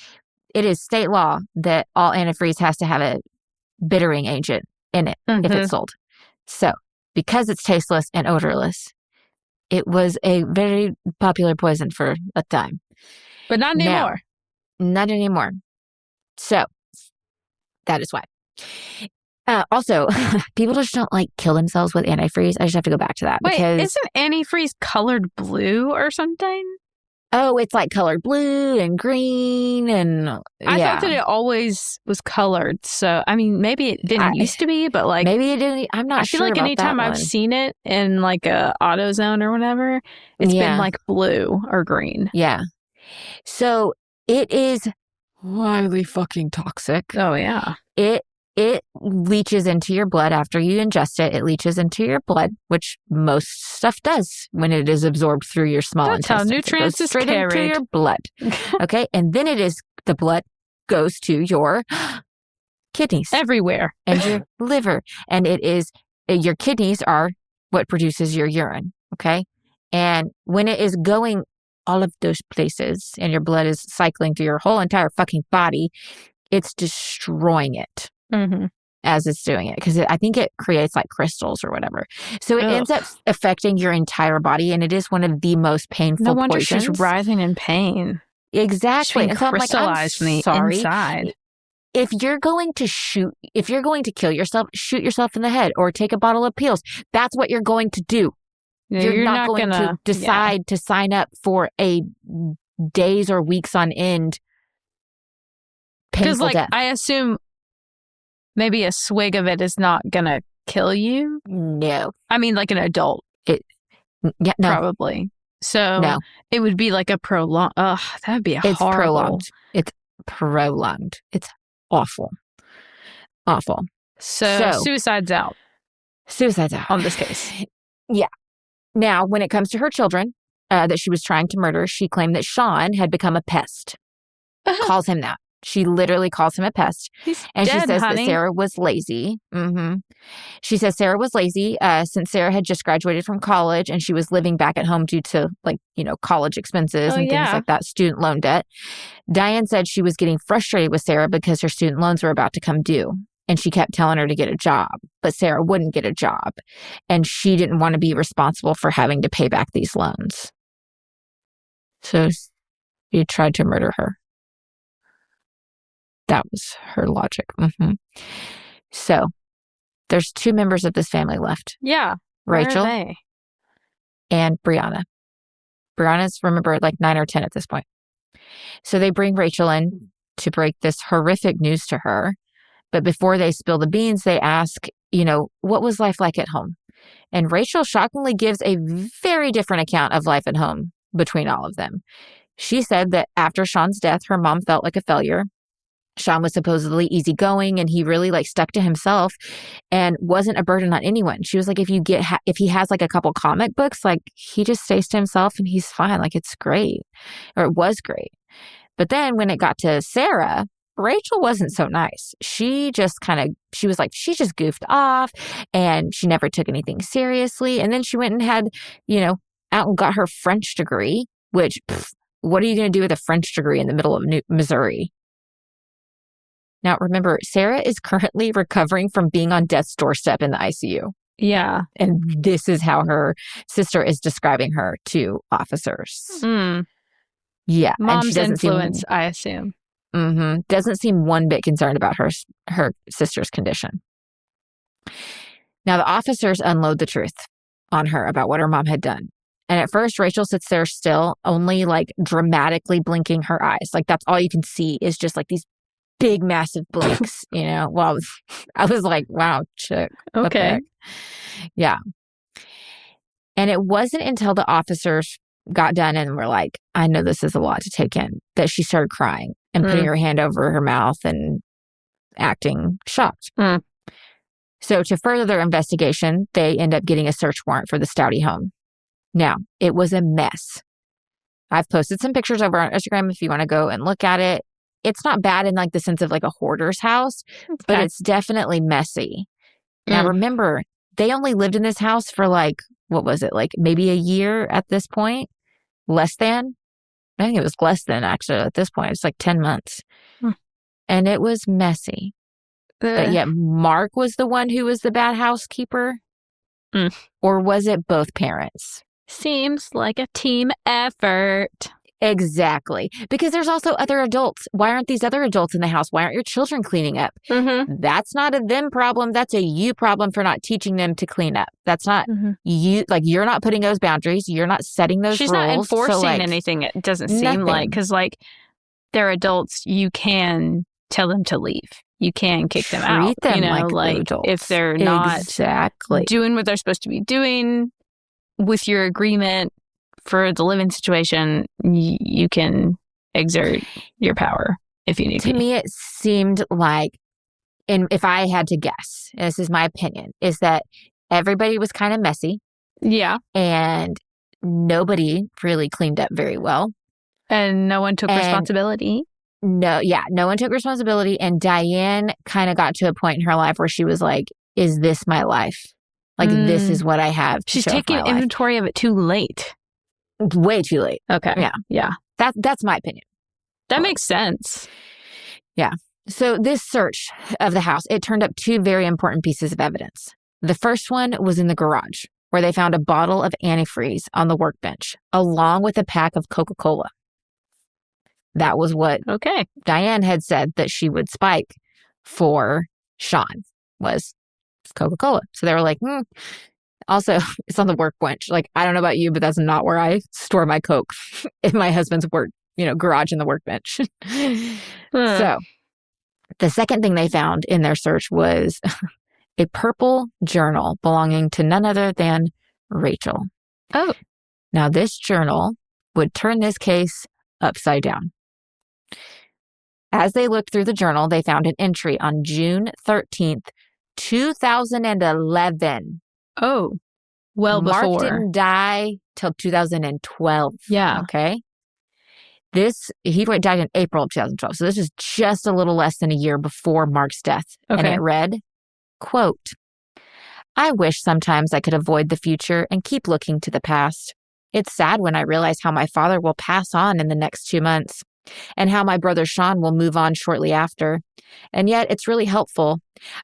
it is state law that all antifreeze has to have a bittering agent in it if it's sold. So, because it's tasteless and odorless, it was a very popular poison for a time. But not anymore. Not anymore. So, that is why. Also, people just don't like kill themselves with antifreeze. I just have to go back to that. Wait, because isn't antifreeze colored blue or something? Oh, it's like colored blue and green and I thought that it always was colored. So, I mean, maybe it didn't used to be, but like... Maybe it didn't. I'm not sure. I feel like anytime I've seen it in like a AutoZone or whatever, it's been like blue or green. Yeah. So it is highly fucking toxic. Oh, yeah. It leaches into your blood after you ingest it. It leaches into your blood, which most stuff does when it is absorbed through your small intestines. That's how nutrients is straight carried into your blood. Okay, and then the blood goes to your kidneys everywhere and your liver, and it is your kidneys are what produces your urine. Okay, and when it is going all of those places, and your blood is cycling through your whole entire fucking body, it's destroying it. As it's doing it, because I think it creates like crystals or whatever. So it ends up affecting your entire body, and it is one of the most painful No wonder poisons. she's writhing in pain. Exactly. She's being crystallized from the inside. If you're going to kill yourself, shoot yourself in the head or take a bottle of pills. That's what you're going to do. Yeah, you're not going to decide to sign up for a days or weeks on end painful death. I assume maybe a swig of it is not going to kill you. No. I mean, like an adult. No. Probably. So it would be like a prolonged. Ugh, that would be horrible. It's prolonged. It's awful. Awful. So suicide's out. Suicide's out. On this case. Yeah. Now, when it comes to her children that she was trying to murder, she claimed that Sean had become a pest. Calls him that. She literally calls him a pest. He's and dead, she says honey. that Sarah was lazy. She says Sarah was lazy since Sarah had just graduated from college and she was living back at home due to college expenses and things like that, student loan debt. Dianne said she was getting frustrated with Sarah because her student loans were about to come due. And she kept telling her to get a job, but Sarah wouldn't get a job. And she didn't want to be responsible for having to pay back these loans. So he tried to murder her. That was her logic. So there's two members of this family left. Yeah. Rachel Where are they? and Brianna. Brianna's, remember, like 9 or 10 at this point. So they bring Rachel in to break this horrific news to her. But before they spill the beans, they ask, what was life like at home? And Rachel shockingly gives a very different account of life at home between all of them. She said that after Sean's death, her mom felt like a failure. Sean was supposedly easygoing, and he really like stuck to himself and wasn't a burden on anyone. She was like, if he has like a couple comic books, like he just stays to himself and he's fine. Like it's great, or it was great. But then when it got to Sarah, Rachel wasn't so nice. She just she just goofed off and she never took anything seriously. And then she went and had, out and got her French degree, which, what are you going to do with a French degree in the middle of Missouri? Now, remember, Sarah is currently recovering from being on death's doorstep in the ICU. Yeah. And this is how her sister is describing her to officers. Yeah. Mom's influence, I assume. Doesn't seem one bit concerned about her sister's condition. Now, the officers unload the truth on her about what her mom had done. And at first, Rachel sits there still, only like dramatically blinking her eyes. Like that's all you can see is just like these big, massive blinks, Well, I was like, wow, chick. Okay. Yeah. And it wasn't until the officers got done and were like, I know this is a lot to take in, that she started crying and putting her hand over her mouth and acting shocked. So to further their investigation, they end up getting a search warrant for the Staudte home. Now, it was a mess. I've posted some pictures over on Instagram if you want to go and look at it. It's not bad in like the sense of like a hoarder's house, but it's definitely messy. Now, remember, they only lived in this house for like, what was it? Like maybe a year at this point? Less than? I think it was less than actually at this point. It's like 10 months. And it was messy. But yet Mark was the one who was the bad housekeeper? Or was it both parents? Seems like a team effort. Exactly. Because there's also other adults. Why aren't these other adults in the house? Why aren't your children cleaning up? That's not a them problem. That's a you problem for not teaching them to clean up. That's not you. Like, you're not putting those boundaries. You're not setting those rules. She's not enforcing anything. It doesn't seem like. Because, like, they're adults. You can tell them to leave. You can kick them out. Treat them like adults. If they're not doing what they're supposed to be doing with your agreement for the living situation, you can exert your power if you need to. To me, it seemed like, and if I had to guess, and this is my opinion, is that everybody was kind of messy. Yeah. And nobody really cleaned up very well. And no one took responsibility. No one took responsibility. And Dianne kind of got to a point in her life where she was like, is this my life? Like, this is what I have to She's show taking inventory of it too late. Way too late. Okay. Yeah. That's my opinion. That makes sense. Yeah. So this search of the house, it turned up two very important pieces of evidence. The first one was in the garage, where they found a bottle of antifreeze on the workbench, along with a pack of Coca-Cola. That was what Dianne had said that she would spike for Sean, was Coca-Cola. So they were like, Also, it's on the workbench. Like, I don't know about you, but that's not where I store my Coke in my husband's work, garage in the workbench. So the second thing they found in their search was a purple journal belonging to none other than Rachel. Oh. Now, this journal would turn this case upside down. As they looked through the journal, they found an entry on June 13th, 2011. Oh, well before. Mark didn't die till 2012. Yeah. Okay. He died in April of 2012. So this is just a little less than a year before Mark's death. Okay. And it read, quote, I wish sometimes I could avoid the future and keep looking to the past. It's sad when I realize how my father will pass on in the next 2 months and how my brother Sean will move on shortly after. And yet it's really helpful.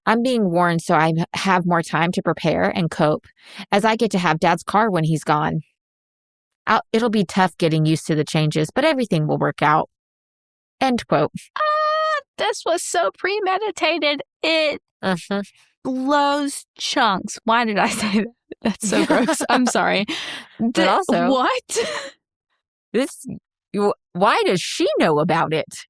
I'm being warned so I have more time to prepare and cope, as I get to have Dad's car when he's gone. It'll be tough getting used to the changes, but everything will work out. End quote. This was so premeditated. It blows chunks. Why did I say that? That's so gross. I'm sorry. But also, what? Why does she know about it?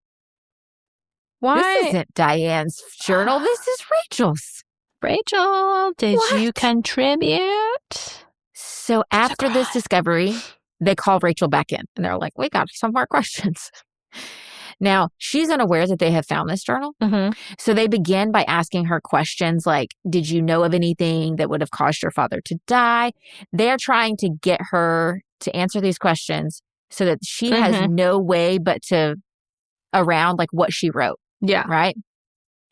Why? This isn't Diane's journal. This is Rachel's. Rachel, did you contribute? So after this discovery, they call Rachel back in. And they're like, we got some more questions. Now, she's unaware that they have found this journal. So they begin by asking her questions like, did you know of anything that would have caused your father to die? They're trying to get her to answer these questions so that she has no way but to around like what she wrote. Yeah. Right?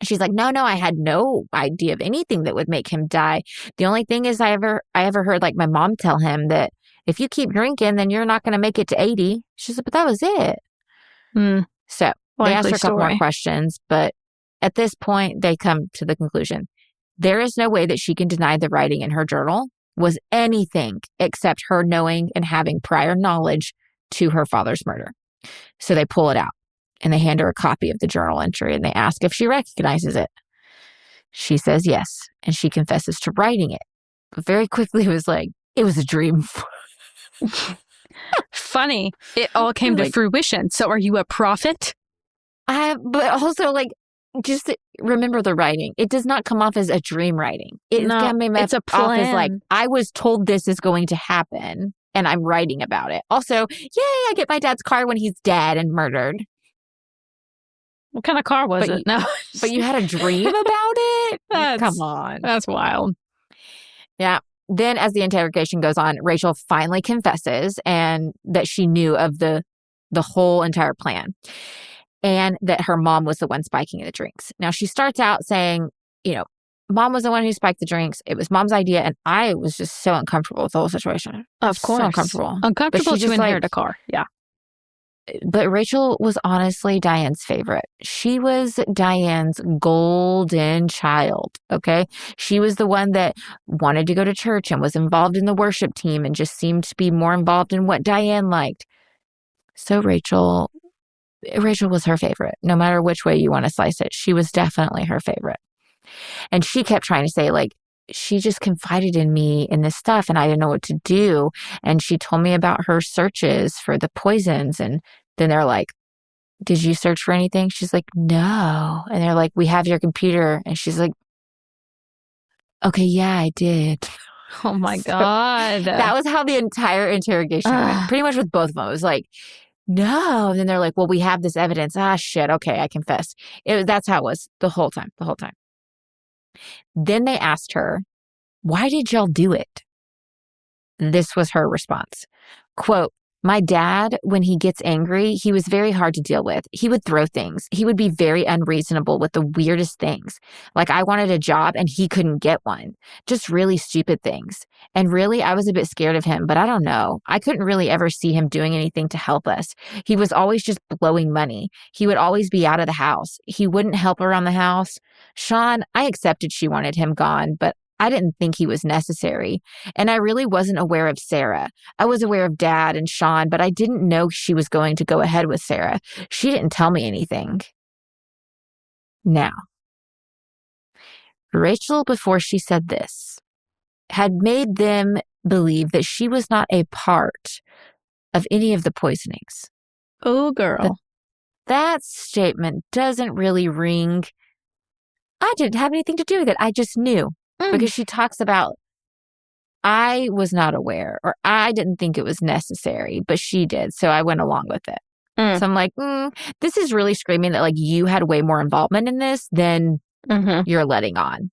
She's like, no, I had no idea of anything that would make him die. The only thing is I ever heard like my mom tell him that if you keep drinking, then you're not going to make it to 80. She's like, but that was it. So they asked her a couple more questions, but at this point, they come to the conclusion. There is no way that she can deny the writing in her journal was anything except her knowing and having prior knowledge to her father's murder. So they pull it out and they hand her a copy of the journal entry and they ask if she recognizes it. She says yes, and she confesses to writing it. But very quickly it was like, it was a dream. Funny. It all came to fruition. So are you a prophet? But also, like, just remember the writing. It does not come off as a dream writing. It's a plan. Off as like, I was told this is going to happen, and I'm writing about it. Also, yay, I get my dad's car when he's dead and murdered. What kind of car was it? No. But you had a dream about it? Come on. That's wild. Yeah. Then as the interrogation goes on, Rachel finally confesses and that she knew of the whole entire plan and that her mom was the one spiking the drinks. Now, she starts out saying, mom was the one who spiked the drinks. It was mom's idea. And I was just so uncomfortable with the whole situation. Of course. So uncomfortable. Uncomfortable to inherit a car. Yeah. But Rachel was honestly Diane's favorite. She was Diane's golden child, okay? She was the one that wanted to go to church and was involved in the worship team and just seemed to be more involved in what Diane liked. So Rachel was her favorite. No matter which way you want to slice it, she was definitely her favorite. And she kept trying to say, like, she just confided in me in this stuff and I didn't know what to do. And she told me about her searches for the poisons. And then they're like, did you search for anything? She's like, no. And they're like, we have your computer. And she's like, okay, yeah, I did. Oh my God. That was how the entire interrogation went. Pretty much with both of them. It was like, no. And then they're like, well, we have this evidence. Ah, shit. Okay, I confess. That's how it was the whole time. Then they asked her, why did y'all do it? This was her response. Quote, my dad, when he gets angry, he was very hard to deal with. He would throw things. He would be very unreasonable with the weirdest things. Like I wanted a job and he couldn't get one. Just really stupid things. And really, I was a bit scared of him, but I don't know. I couldn't really ever see him doing anything to help us. He was always just blowing money. He would always be out of the house. He wouldn't help around the house. Sean, I accepted she wanted him gone, but I didn't think he was necessary. And I really wasn't aware of Sarah. I was aware of Dad and Sean, but I didn't know she was going to go ahead with Sarah. She didn't tell me anything. Now, Rachel, before she said this, had made them believe that she was not a part of any of the poisonings. Oh, girl. That statement doesn't really ring. I didn't have anything to do with it. I just knew. Because she talks about, I was not aware or I didn't think it was necessary, but she did. So I went along with it. So I'm like, this is really screaming that like you had way more involvement in this than you're letting on.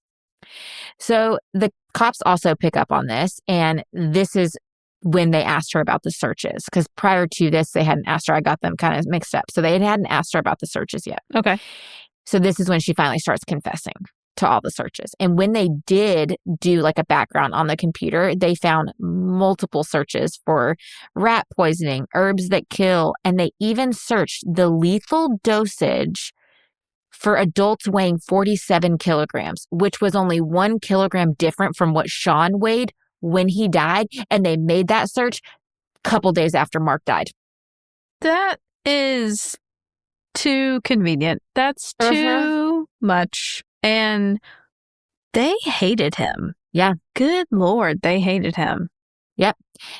So the cops also pick up on this. And this is when they asked her about the searches. Because prior to this, they hadn't asked her. I got them kind of mixed up. So they hadn't asked her about the searches yet. Okay. So this is when she finally starts confessing to all the searches. And when they did do like a background on the computer, they found multiple searches for rat poisoning, herbs that kill, and they even searched the lethal dosage for adults weighing 47 kilograms, which was only 1 kilogram different from what Sean weighed when he died. And they made that search a couple days after Mark died. That is too convenient. That's too much. And they hated him. Yeah. Good Lord, they hated him. Yep.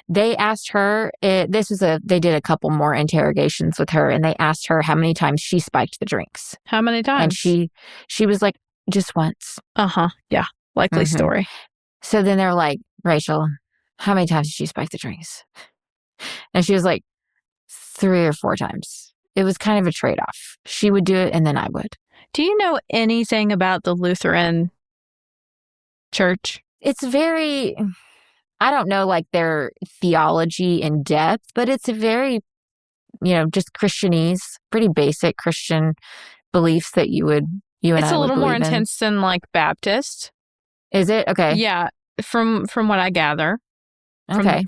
They asked her, they did a couple more interrogations with her and they asked her how many times she spiked the drinks. How many times? And she was like, just once. Yeah. Likely story. So then they're like, Rachel, how many times did she spike the drinks? And she was like, 3 or 4 times. it was kind of a trade-off. She would do it, and then I would. Do you know anything about the Lutheran church? It's very, I don't know like their theology in depth, but it's a very, just Christianese, pretty basic Christian beliefs that you and it's I a little would more believe in. intense than like Baptist. Is it? Okay. Yeah, from what I gather.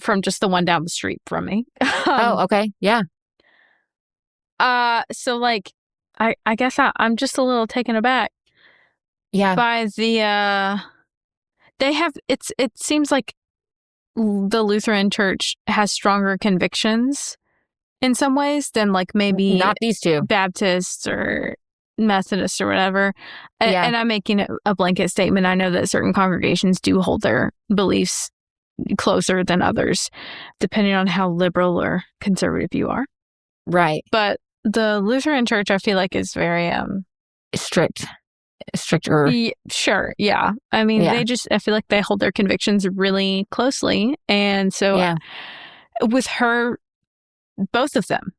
From just the one down the street from me. Okay. Yeah. So like, I guess I'm just a little taken aback. Yeah. By the, they have, it seems like the Lutheran church has stronger convictions in some ways than like maybe not these two, Baptists or Methodists or whatever. Yeah. And I'm making a blanket statement. I know that certain congregations do hold their beliefs closer than others, depending on how liberal or conservative you are. Right. But the Lutheran church, I feel like, is very stricter. Sure. Yeah. I mean, I feel like they hold their convictions really closely. And so with her, both of them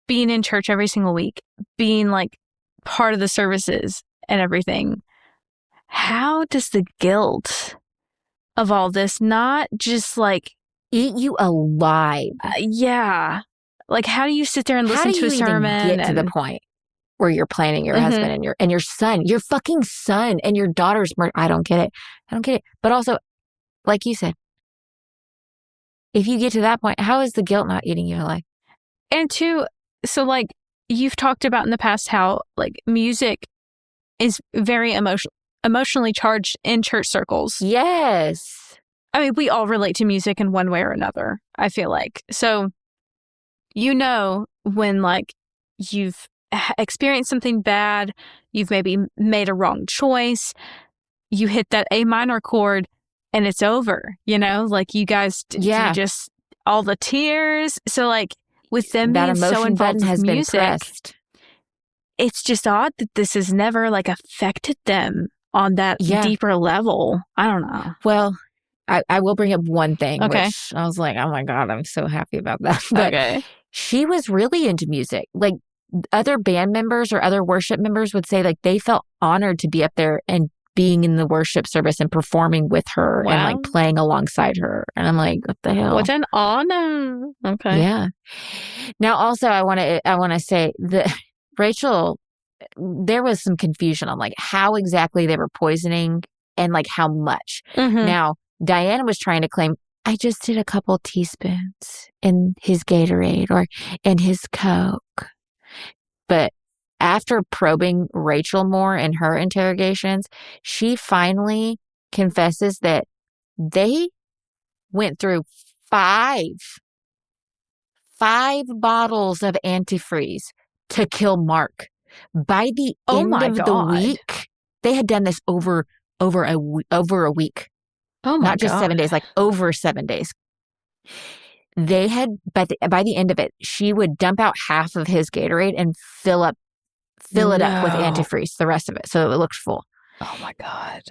being in church every single week, being like part of the services and everything, how does the guilt of all this not just like eat you alive? Yeah. Like, how do you sit there and listen to a sermon? How do you even get to the point where you're planning your husband and your son, your fucking son and your daughter's murder? I don't get it. But also, like you said, if you get to that point, how is the guilt not eating you alive? And two, so like you've talked about in the past how like music is very emotionally charged in church circles. Yes. I mean, we all relate to music in one way or another, I feel like. So, when like you've experienced something bad, you've maybe made a wrong choice, you hit that A minor chord and it's over, like you guys just all the tears. So like with them that being so involved with music, it's just odd that this has never like affected them on that deeper level. I don't know. Well, I will bring up one thing, okay. Which I was like, oh my God, I'm so happy about that. But she was really into music. Like other band members or other worship members would say like they felt honored to be up there and being in the worship service and performing with her and like playing alongside her. And I'm like, what the hell? What an honor. Okay. Yeah. Now also I want to say that Rachel, there was some confusion on like how exactly they were poisoning and like how much. Now, Dianne was trying to claim, I just did a couple teaspoons in his Gatorade or in his Coke. But after probing Rachel more in her interrogations, she finally confesses that they went through five bottles of antifreeze to kill Mark. By the end of the week, they had done this over a week. Oh my God. Not just 7 days, like over 7 days. They had, by the end of it, she would dump out half of his Gatorade and fill it up with antifreeze, the rest of it, so it looked full. Oh my God.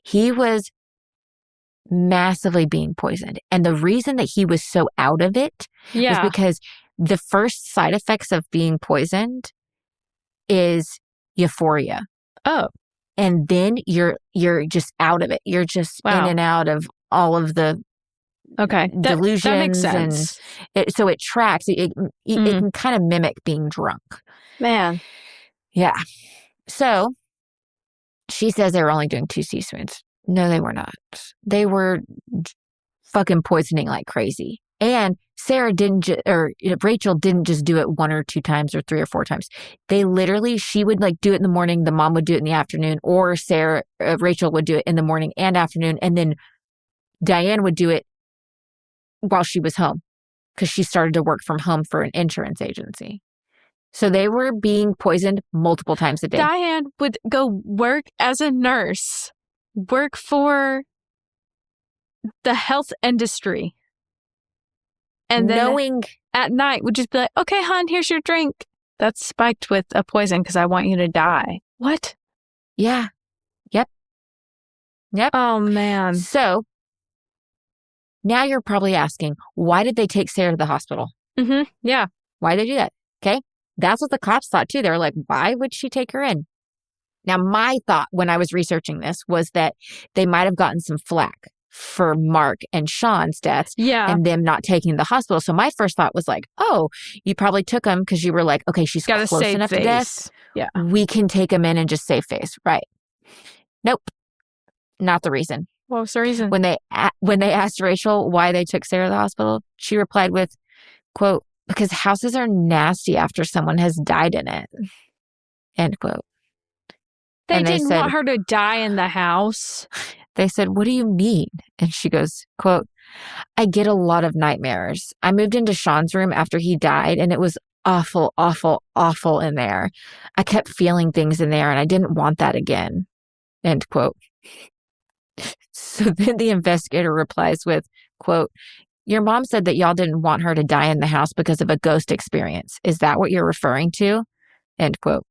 He was massively being poisoned. And the reason that he was so out of it was because the first side effects of being poisoned is euphoria. Oh. And then you're just out of it. You're just in and out of all of the delusions. That makes sense. And so it tracks. It can kind of mimic being drunk. Man. Yeah. So she says they were only doing 2 teaspoons. No, they were not. They were fucking poisoning like crazy. And Rachel didn't just do it 1 or 2 times or 3 or 4 times. They literally, she would like do it in the morning, the mom would do it in the afternoon, or Rachel would do it in the morning and afternoon, and then Dianne would do it while she was home because she started to work from home for an insurance agency. So they were being poisoned multiple times a day. Dianne would go work as a nurse, work for the health industry. And then at night would just be like, okay, hon, here's your drink. That's spiked with a poison because I want you to die. What? Yeah. Yep. Oh, man. So Now you're probably asking, why did they take Sarah to the hospital? Mm-hmm. Yeah. Why did they do that? Okay. That's what the cops thought too. They were like, why would she take her in? Now, my thought when I was researching this was that they might have gotten some flack for Mark and Sean's deaths and them not taking the hospital. So my first thought was like, oh, you probably took them because you were like, okay, she's close enough to death. Yeah. We can take them in and just save face. Right. Nope. Not the reason. What was the reason? When they asked Rachel why they took Sarah to the hospital, she replied with, quote, because houses are nasty after someone has died in it. End quote. They didn't want her to die in the house. They said, what do you mean? And she goes, quote, I get a lot of nightmares. I moved into Sean's room after he died, and it was awful, awful, awful in there. I kept feeling things in there, and I didn't want that again. End quote. So then the investigator replies with, quote, your mom said that y'all didn't want her to die in the house because of a ghost experience. Is that what you're referring to? End quote.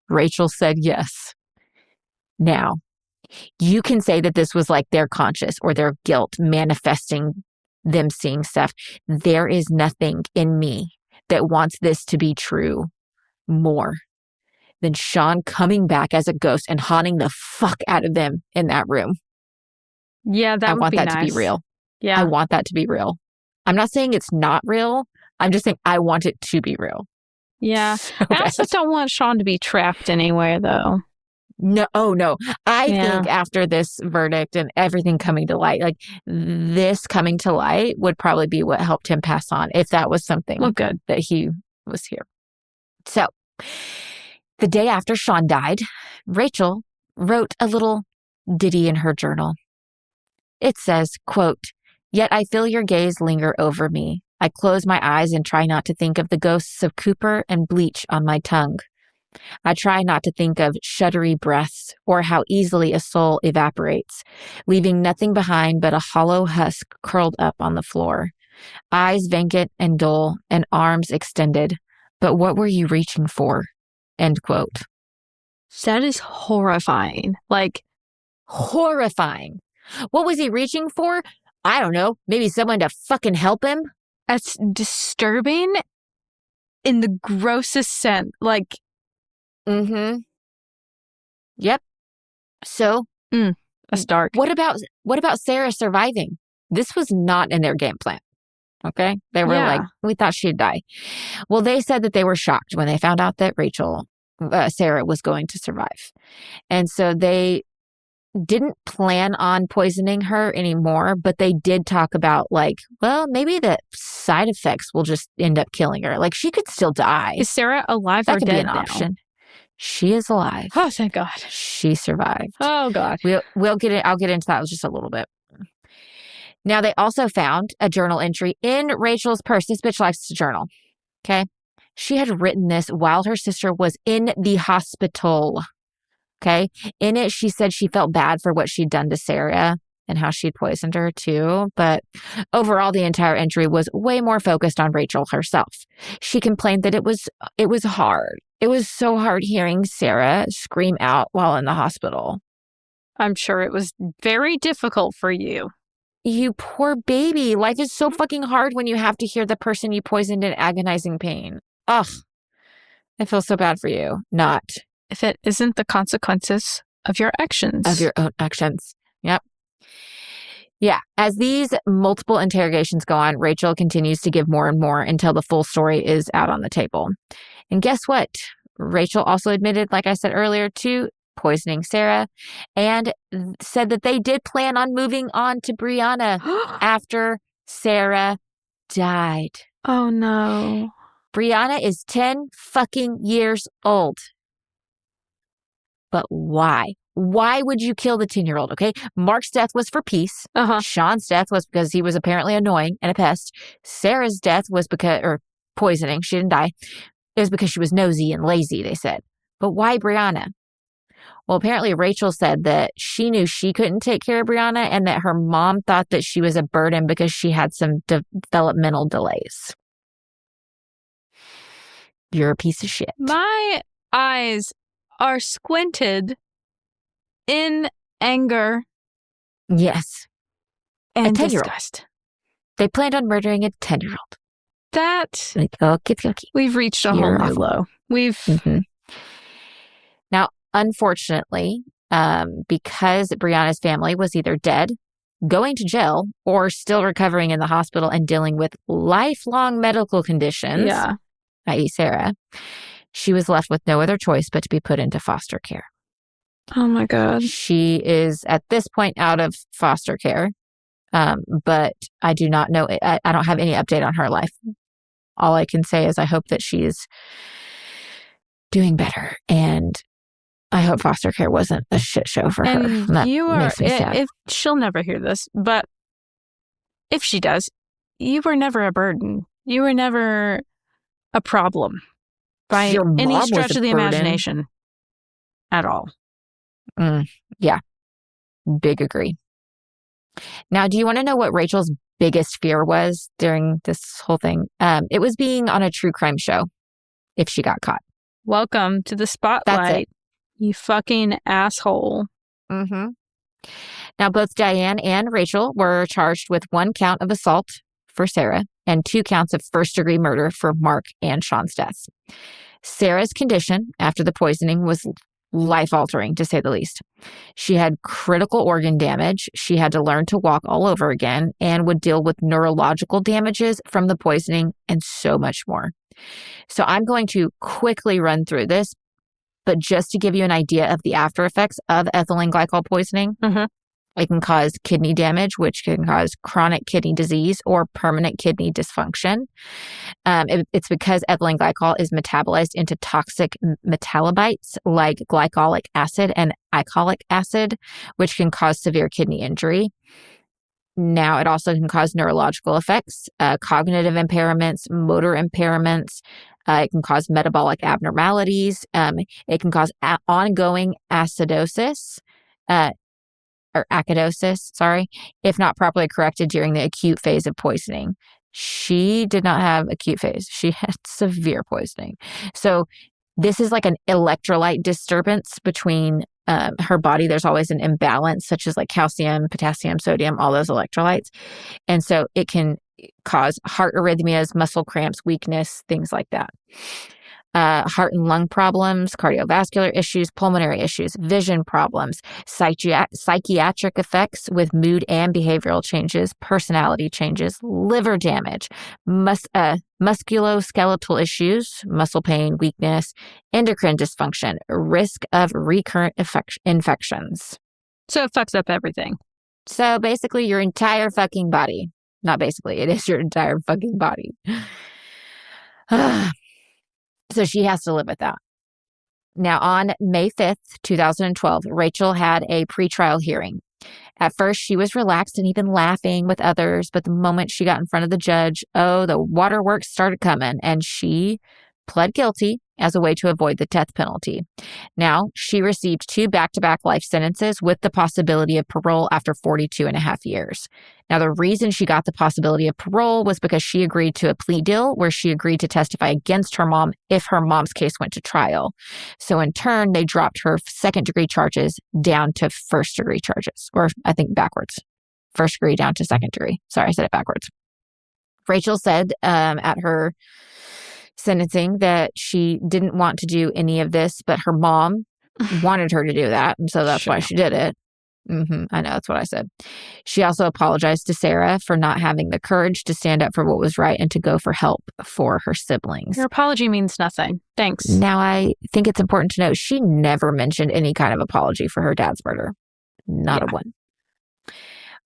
Rachel said yes. Now, you can say that this was like their conscience or their guilt manifesting them seeing stuff. There is nothing in me that wants this to be true more than Sean coming back as a ghost and haunting the fuck out of them in that room. Yeah, that would be nice. I want that to be real. Yeah. I want that to be real. I'm not saying it's not real. I'm just saying I want it to be real. Yeah. So I also don't want Sean to be trapped anywhere, though. No. Oh, no. I think after this verdict and everything coming to light, like this coming to light would probably be what helped him pass on if that was something that he was here. So the day after Sean died, Rachel wrote a little ditty in her journal. It says, quote, yet I feel your gaze linger over me. I close my eyes and try not to think of the ghosts of Cooper and bleach on my tongue. I try not to think of shuddery breaths or how easily a soul evaporates, leaving nothing behind but a hollow husk curled up on the floor. Eyes vacant and dull and arms extended. But what were you reaching for? End quote. That is horrifying. Like, horrifying. What was he reaching for? I don't know. Maybe someone to fucking help him? That's disturbing in the grossest sense. Like, mm-hmm. Yep. So, that's dark. What about Sarah surviving? This was not in their game plan. Okay? They were like, we thought she'd die. Well, they said that they were shocked when they found out that Sarah was going to survive. And so they didn't plan on poisoning her anymore, but they did talk about like, well, maybe the side effects will just end up killing her. Like she could still die. Is Sarah alive or dead? That could be an option. She is alive. Oh, thank God. She survived. Oh God. We'll get it. I'll get into that just a little bit. Now they also found a journal entry in Rachel's purse. This bitch likes to journal. Okay. She had written this while her sister was in the hospital. Okay. In it, she said she felt bad for what she'd done to Sarah and how she'd poisoned her too. But overall, the entire entry was way more focused on Rachel herself. She complained that it was hard. It was so hard hearing Sarah scream out while in the hospital. I'm sure it was very difficult for you. You poor baby. Life is so fucking hard when you have to hear the person you poisoned in agonizing pain. Ugh. I feel so bad for you. Not. If it isn't the consequences of your actions. Of your own actions. Yep. Yeah. As these multiple interrogations go on, Rachel continues to give more and more until the full story is out on the table. And guess what? Rachel also admitted, like I said earlier, to poisoning Sarah and said that they did plan on moving on to Brianna after Sarah died. Oh, no. Brianna is 10 fucking years old. But why? Why would you kill the 10-year-old, okay? Mark's death was for peace. Sean's death was because he was apparently annoying and a pest. Sarah's death was or poisoning. She didn't die. It was because she was nosy and lazy, they said. But why Brianna? Well, apparently Rachel said that she knew she couldn't take care of Brianna and that her mom thought that she was a burden because she had some developmental delays. You're a piece of shit. My eyes are squinted in anger. Yes. and a 10-year-old. disgust. They planned on murdering a 10-year-old. That Like, okay. we've reached a whole new low. Now, unfortunately, because Brianna's family was either dead, going to jail, or still recovering in the hospital and dealing with lifelong medical conditions, i.e. Sarah, she was left with no other choice but to be put into foster care. Oh my God. She is at this point out of foster care, but I do not know. I don't have any update on her life. All I can say is I hope that she's doing better, and I hope foster care wasn't a shit show for her. That makes me sad. If she'll never hear this, but if she does, you were never a burden. You were never a problem by any stretch of the imagination at all. Yeah. Big agree. Now, do you want to know what Rachel's biggest fear was during this whole thing? It was being on a true crime show if she got caught. Welcome to the spotlight. That's it. You fucking asshole. Mm-hmm. Now, both Dianne and Rachel were charged with 1 count of assault for Sarah and 2 counts of first-degree murder for Mark and Sean's deaths. Sarah's condition after the poisoning was life-altering, to say the least. She had critical organ damage. She had to learn to walk all over again and would deal with neurological damages from the poisoning and so much more. So I'm going to quickly run through this, but just to give you an idea of the after effects of ethylene glycol poisoning, it can cause kidney damage, which can cause chronic kidney disease or permanent kidney dysfunction. It's because ethylene glycol is metabolized into toxic metabolites like glycolic acid and alcoholic acid, which can cause severe kidney injury. Now, it also can cause neurological effects, cognitive impairments, motor impairments. It can cause metabolic abnormalities. It can cause ongoing acidosis, or acidosis, if not properly corrected during the acute phase of poisoning. She did not have acute phase. She had severe poisoning. So this is like an electrolyte disturbance between her body. There's always an imbalance, such as like calcium, potassium, sodium, all those electrolytes. And so it can cause heart arrhythmias, muscle cramps, weakness, things like that. Heart and lung problems, cardiovascular issues, pulmonary issues, vision problems, psychiatric effects with mood and behavioral changes, personality changes, liver damage, musculoskeletal issues, muscle pain, weakness, endocrine dysfunction, risk of recurrent infections. So it fucks up everything. So basically your entire fucking body. Not basically, it is your entire fucking body. So she has to live with that. Now, on May 5th, 2012, Rachel had a pretrial hearing. At first, she was relaxed and even laughing with others, but the moment she got in front of the judge, the waterworks started coming, and she pled guilty as a way to avoid the death penalty. Now, she received 2 back-to-back life sentences with the possibility of parole after 42 and a half years. Now, the reason she got the possibility of parole was because she agreed to a plea deal where she agreed to testify against her mom if her mom's case went to trial. So in turn, they dropped her second-degree charges down to first-degree charges, or I think backwards. First degree down to second degree. Sorry, I said it backwards. Rachel said at her sentencing that she didn't want to do any of this, but her mom wanted her to do that, and so that's why she did it. I know, that's what I said. She also apologized to Sarah for not having the courage to stand up for what was right and to go for help for her siblings. Your apology means nothing. Thanks. Now, I think it's important to note she never mentioned any kind of apology for her dad's murder. Not a one.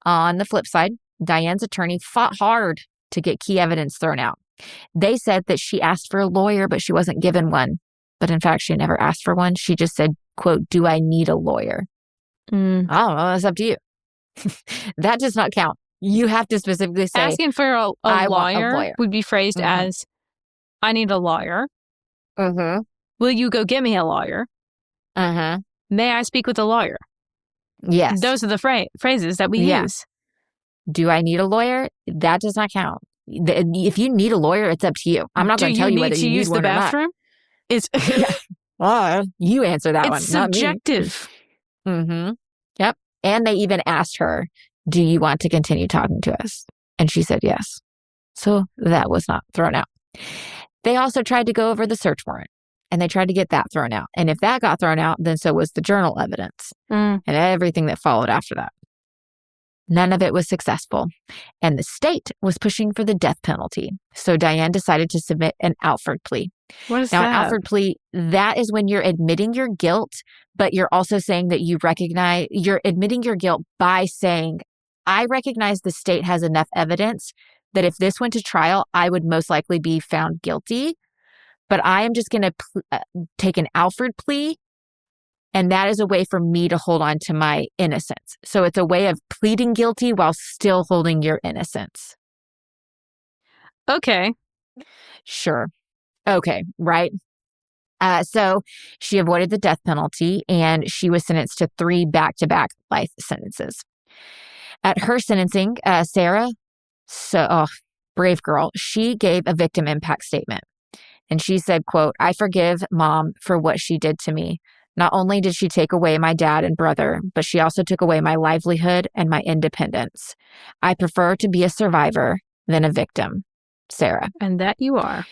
On the flip side, Diane's attorney fought hard to get key evidence thrown out. They said that she asked for a lawyer, but she wasn't given one. But in fact, she never asked for one. She just said, quote, "Do I need a lawyer?" I don't know. That's up to you. That does not count. You have to specifically say, asking for a lawyer would be phrased as, "I need a lawyer. Will you go get me a lawyer? May I speak with a lawyer?" Yes. Those are the phrases that we use. Do I need a lawyer? That does not count. If you need a lawyer, it's up to you. I'm not going to tell you whether you need one or not. Do you need to use the bathroom? You answer that one, not me. It's subjective. Yep. And they even asked her, Do you want to continue talking to us? And she said yes. So that was not thrown out. They also tried to go over the search warrant, and they tried to get that thrown out. And if that got thrown out, then so was the journal evidence and everything that followed after that. None of it was successful, and the state was pushing for the death penalty. So Dianne decided to submit an Alford plea. What is now, that? An Alford plea, that is when you're admitting your guilt, but you're also saying that you're admitting your guilt by saying, I recognize the state has enough evidence that if this went to trial, I would most likely be found guilty, but I am just going to take an Alford plea. And that is a way for me to hold on to my innocence. So it's a way of pleading guilty while still holding your innocence. Okay. Sure. Okay, right? So she avoided the death penalty, and she was sentenced to 3 back-to-back life sentences. At her sentencing, Sarah, brave girl, she gave a victim impact statement. And she said, quote, I forgive Mom for what she did to me. Not only did she take away my dad and brother, but she also took away my livelihood and my independence. I prefer to be a survivor than a victim. Sarah. And that you are.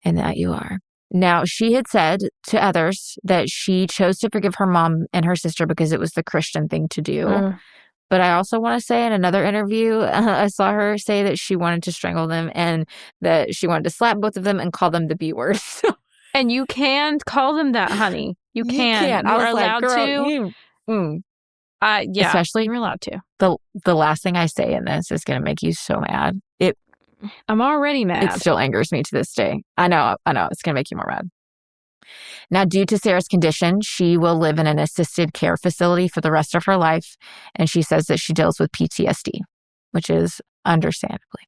And that you are. Now, she had said to others that she chose to forgive her mom and her sister because it was the Christian thing to do. But I also want to say in another interview, I saw her say that she wanted to strangle them and that she wanted to slap both of them and call them the B word. And you can call them that, honey. You can. You are allowed to. Yeah, especially you're allowed to. The last thing I say in this is going to make you so mad. I'm already mad. It still angers me to this day. I know. It's going to make you more mad. Now, due to Sarah's condition, she will live in an assisted care facility for the rest of her life. And she says that she deals with PTSD, which is understandably.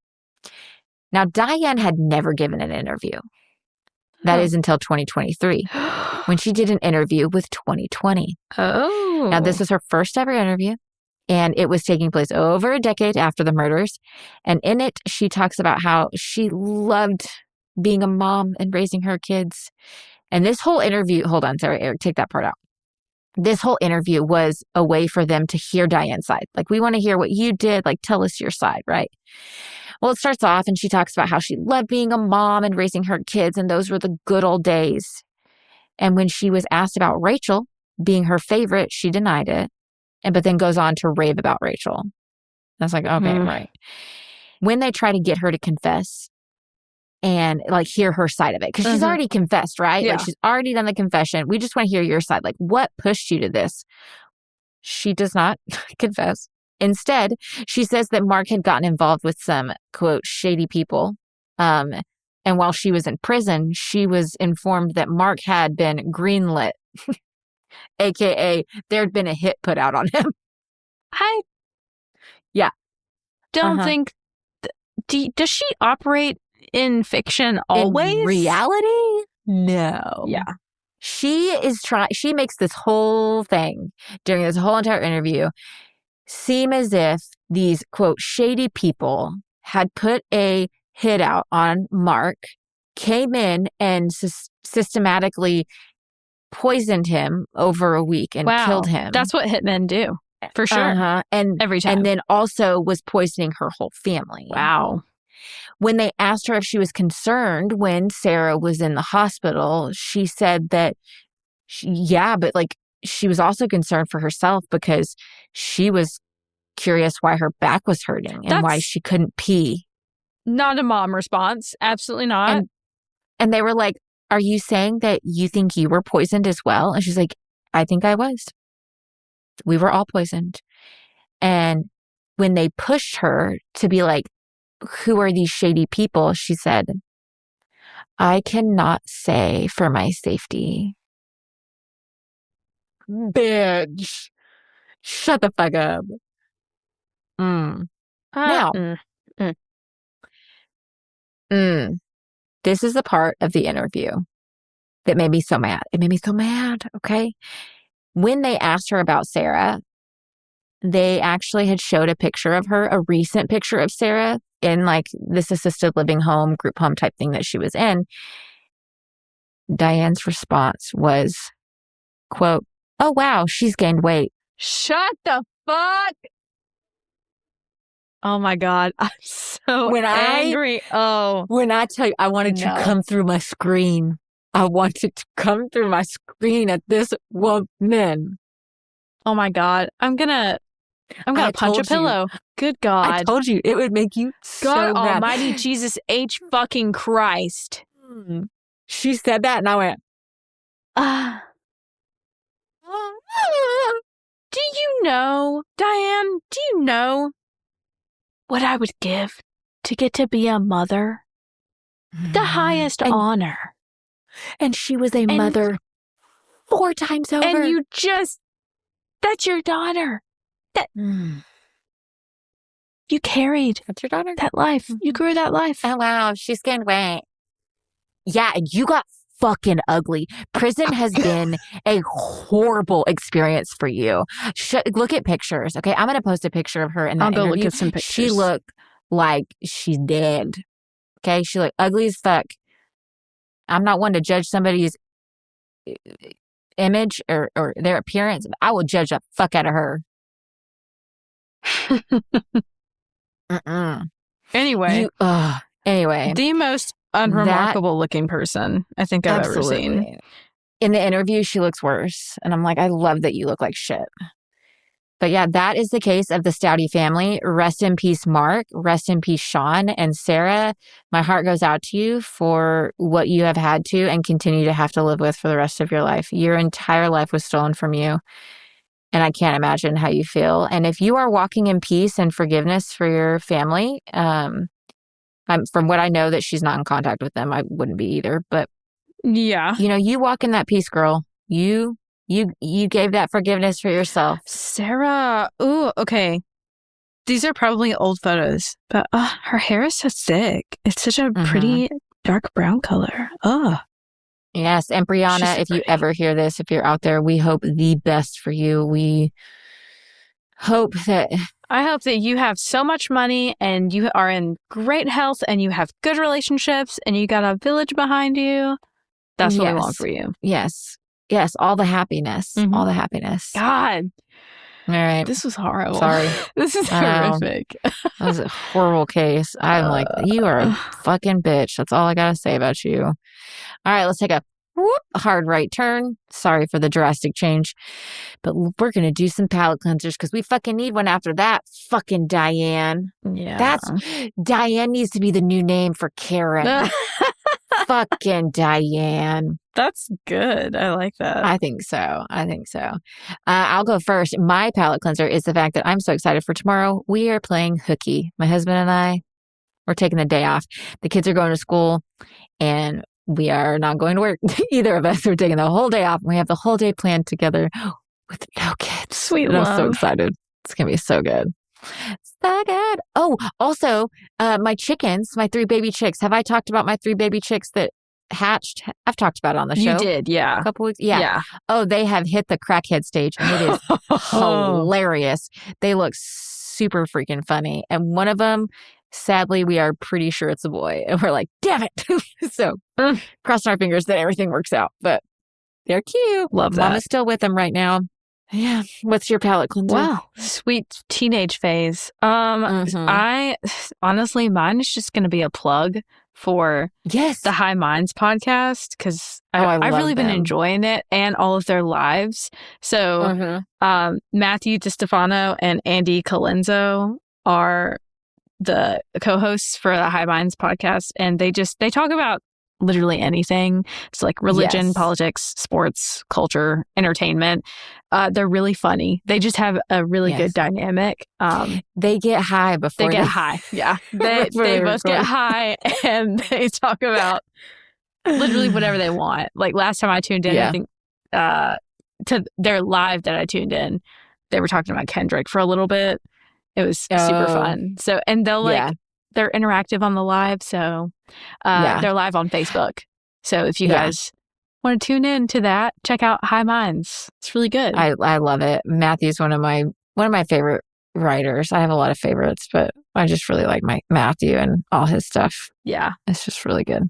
Now, Dianne had never given an interview. That is until 2023, when she did an interview with 2020. Oh. Now, this was her first ever interview, and it was taking place over a decade after the murders. And in it, she talks about how she loved being a mom and raising her kids. And this whole interview, hold on, Sarah, Eric, take that part out. This whole interview was a way for them to hear Dianne's side. Like, we want to hear what you did. Like, tell us your side, right? Well, it starts off and she talks about how she loved being a mom and raising her kids, and those were the good old days. And when she was asked about Rachel being her favorite, she denied it, but then goes on to rave about Rachel. I was like, okay, right. When they try to get her to confess and like hear her side of it, because she's already confessed, right? Yeah. Like, she's already done the confession. We just want to hear your side. Like, what pushed you to this? She does not confess. Instead, she says that Mark had gotten involved with some, quote, shady people. And while she was in prison, she was informed that Mark had been greenlit, AKA there'd been a hit put out on him. I don't think... does she operate in fiction always? In reality? No. Yeah. She makes this whole thing during this whole entire interview seem as if these, quote, shady people had put a hit out on Mark, came in and systematically poisoned him over a week and killed him. That's what hitmen do, for sure. And every time. And then also was poisoning her whole family. Wow. When they asked her if she was concerned when Sarah was in the hospital, she said that, but like, she was also concerned for herself because she was curious why her back was hurting and why she couldn't pee. Not a mom response. Absolutely not. And they were like, are you saying that you think you were poisoned as well? And she's like, I think I was. We were all poisoned. And when they pushed her to be like, who are these shady people? She said, I cannot say for my safety. Bitch. Shut the fuck up. Now, this is the part of the interview that made me so mad. It made me so mad, okay? When they asked her about Sarah, they actually had showed a picture of her, a recent picture of Sarah in like this assisted living home, group home type thing that she was in. Dianne's response was, quote, oh, wow, she's gained weight. Shut the fuck Oh my God. I'm so angry. When I tell you, I wanted to come through my screen. I wanted to come through my screen at this woman. Oh my God. I'm gonna punch a pillow. Good God. I told you it would make you God so mad. almighty Jesus H fucking Christ. She said that and I went, do you know, Dianne, do you know what I would give to get to be a mother? The highest honor. And she was a mother 4 times over. And that's your daughter. That you carried. That's your daughter? That life. You grew that life. Oh, wow. She's gained weight. Yeah, and you got fucking ugly. Prison has been a horrible experience for you. Look at pictures, okay? I'm going to post a picture of her in that interview. I'll go look at some pictures. She looked like she's dead, okay? She looked ugly as fuck. I'm not one to judge somebody's image or their appearance. But I will judge the fuck out of her. Anyway. Anyway. The most unremarkable looking person I think I've ever seen. In the interview, she looks worse. And I'm like, I love that you look like shit. But yeah, that is the case of the Staudte family. Rest in peace, Mark. Rest in peace, Sean and Sarah. My heart goes out to you for what you have had to and continue to have to live with for the rest of your life. Your entire life was stolen from you. And I can't imagine how you feel. And if you are walking in peace and forgiveness for your family, from what I know that she's not in contact with them, I wouldn't be either. But yeah, you walk in that peace, girl. You gave that forgiveness for yourself. Sarah. Ooh, okay. These are probably old photos, but her hair is so thick. It's such a pretty dark brown color. Yes, and Brianna, if you ever hear this, if you're out there, we hope the best for you. I hope that you have so much money and you are in great health and you have good relationships and you got a village behind you. That's what we want for you. Yes. Yes. All the happiness. All the happiness. God. All right. This was horrible. Sorry. This is horrific. That was a horrible case. I'm like, you are a fucking bitch. That's all I got to say about you. All right. Let's take a hard right turn. Sorry for the drastic change, but we're going to do some palate cleansers because we fucking need one after that. Fucking Dianne. Yeah. Dianne needs to be the new name for Karen. Fucking Dianne. That's good. I like that. I think so. I'll go first. My palate cleanser is the fact that I'm so excited for tomorrow. We are playing hooky. My husband and I, we're taking the day off. The kids are going to school and we are not going to work. Either of us. We're taking the whole day off. We have the whole day planned together with no kids. Sweet love. I'm so excited. It's going to be so good. So good. Oh, also, my chickens, my 3 baby chicks. Have I talked about my 3 baby chicks that hatched? I've talked about it on the show. You did, yeah. A couple weeks. Yeah. Oh, they have hit the crackhead stage and it is hilarious. They look super freaking funny. And one of them, sadly, we are pretty sure it's a boy. And we're like, damn it. So crossing our fingers that everything works out. But they're cute. Love that. Mama's still with them right now. Yeah. What's your palate cleanser? Wow. Sweet teenage phase. I honestly, mine is just going to be a plug for the High Minds podcast because I've really been enjoying it and all of their lives. So Matthew DiStefano and Andy Colenso are the co-hosts for the High Minds podcast, and they talk about literally anything. It's like religion, politics, sports, culture, entertainment. They're really funny. They just have a really good dynamic. They get high before they get high. Yeah, they both get high, and they talk about literally whatever they want. Like last time I tuned in, I think to their live that I tuned in, they were talking about Kendrick for a little bit. It was super fun. So, and they'll they're interactive on the live. So they're live on Facebook. So if you guys want to tune in to that, check out High Minds. It's really good. I love it. Matthew's one of my favorite writers. I have a lot of favorites, but I just really like Matthew and all his stuff. Yeah. It's just really good.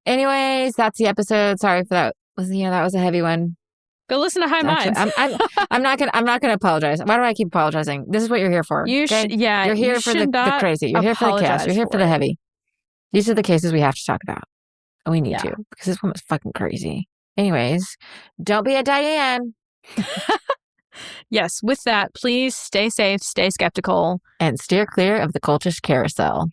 Anyways, that's the episode. Sorry for that. That was a heavy one. Go listen to High Minds. I'm not gonna apologize. Why do I keep apologizing? This is what you're here for. You're here for the crazy. You're here for the chaos. You're here for the heavy. These are the cases we have to talk about. And we need to, because this one was fucking crazy. Anyways, don't be a Dianne. Yes, with that, please stay safe, stay skeptical. And steer clear of the cultish carousel.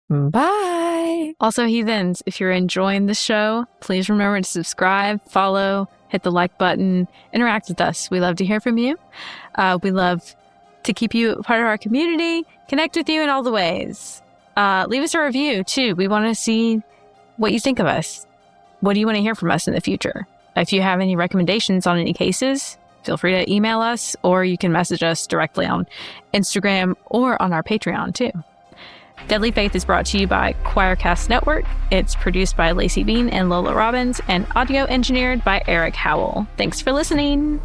Bye. Also, heathens, if you're enjoying the show, please remember to subscribe, follow, hit the like button, interact with us. We love to hear from you. We love to keep you part of our community, connect with you in all the ways. Leave us a review, too. We want to see what you think of us. What do you want to hear from us in the future? If you have any recommendations on any cases, feel free to email us, or you can message us directly on Instagram or on our Patreon, too. Deadly Faith is brought to you by Choircast Network. It's produced by Laci Bean and Lola Robbins, and audio engineered by Eric Howell. Thanks for listening.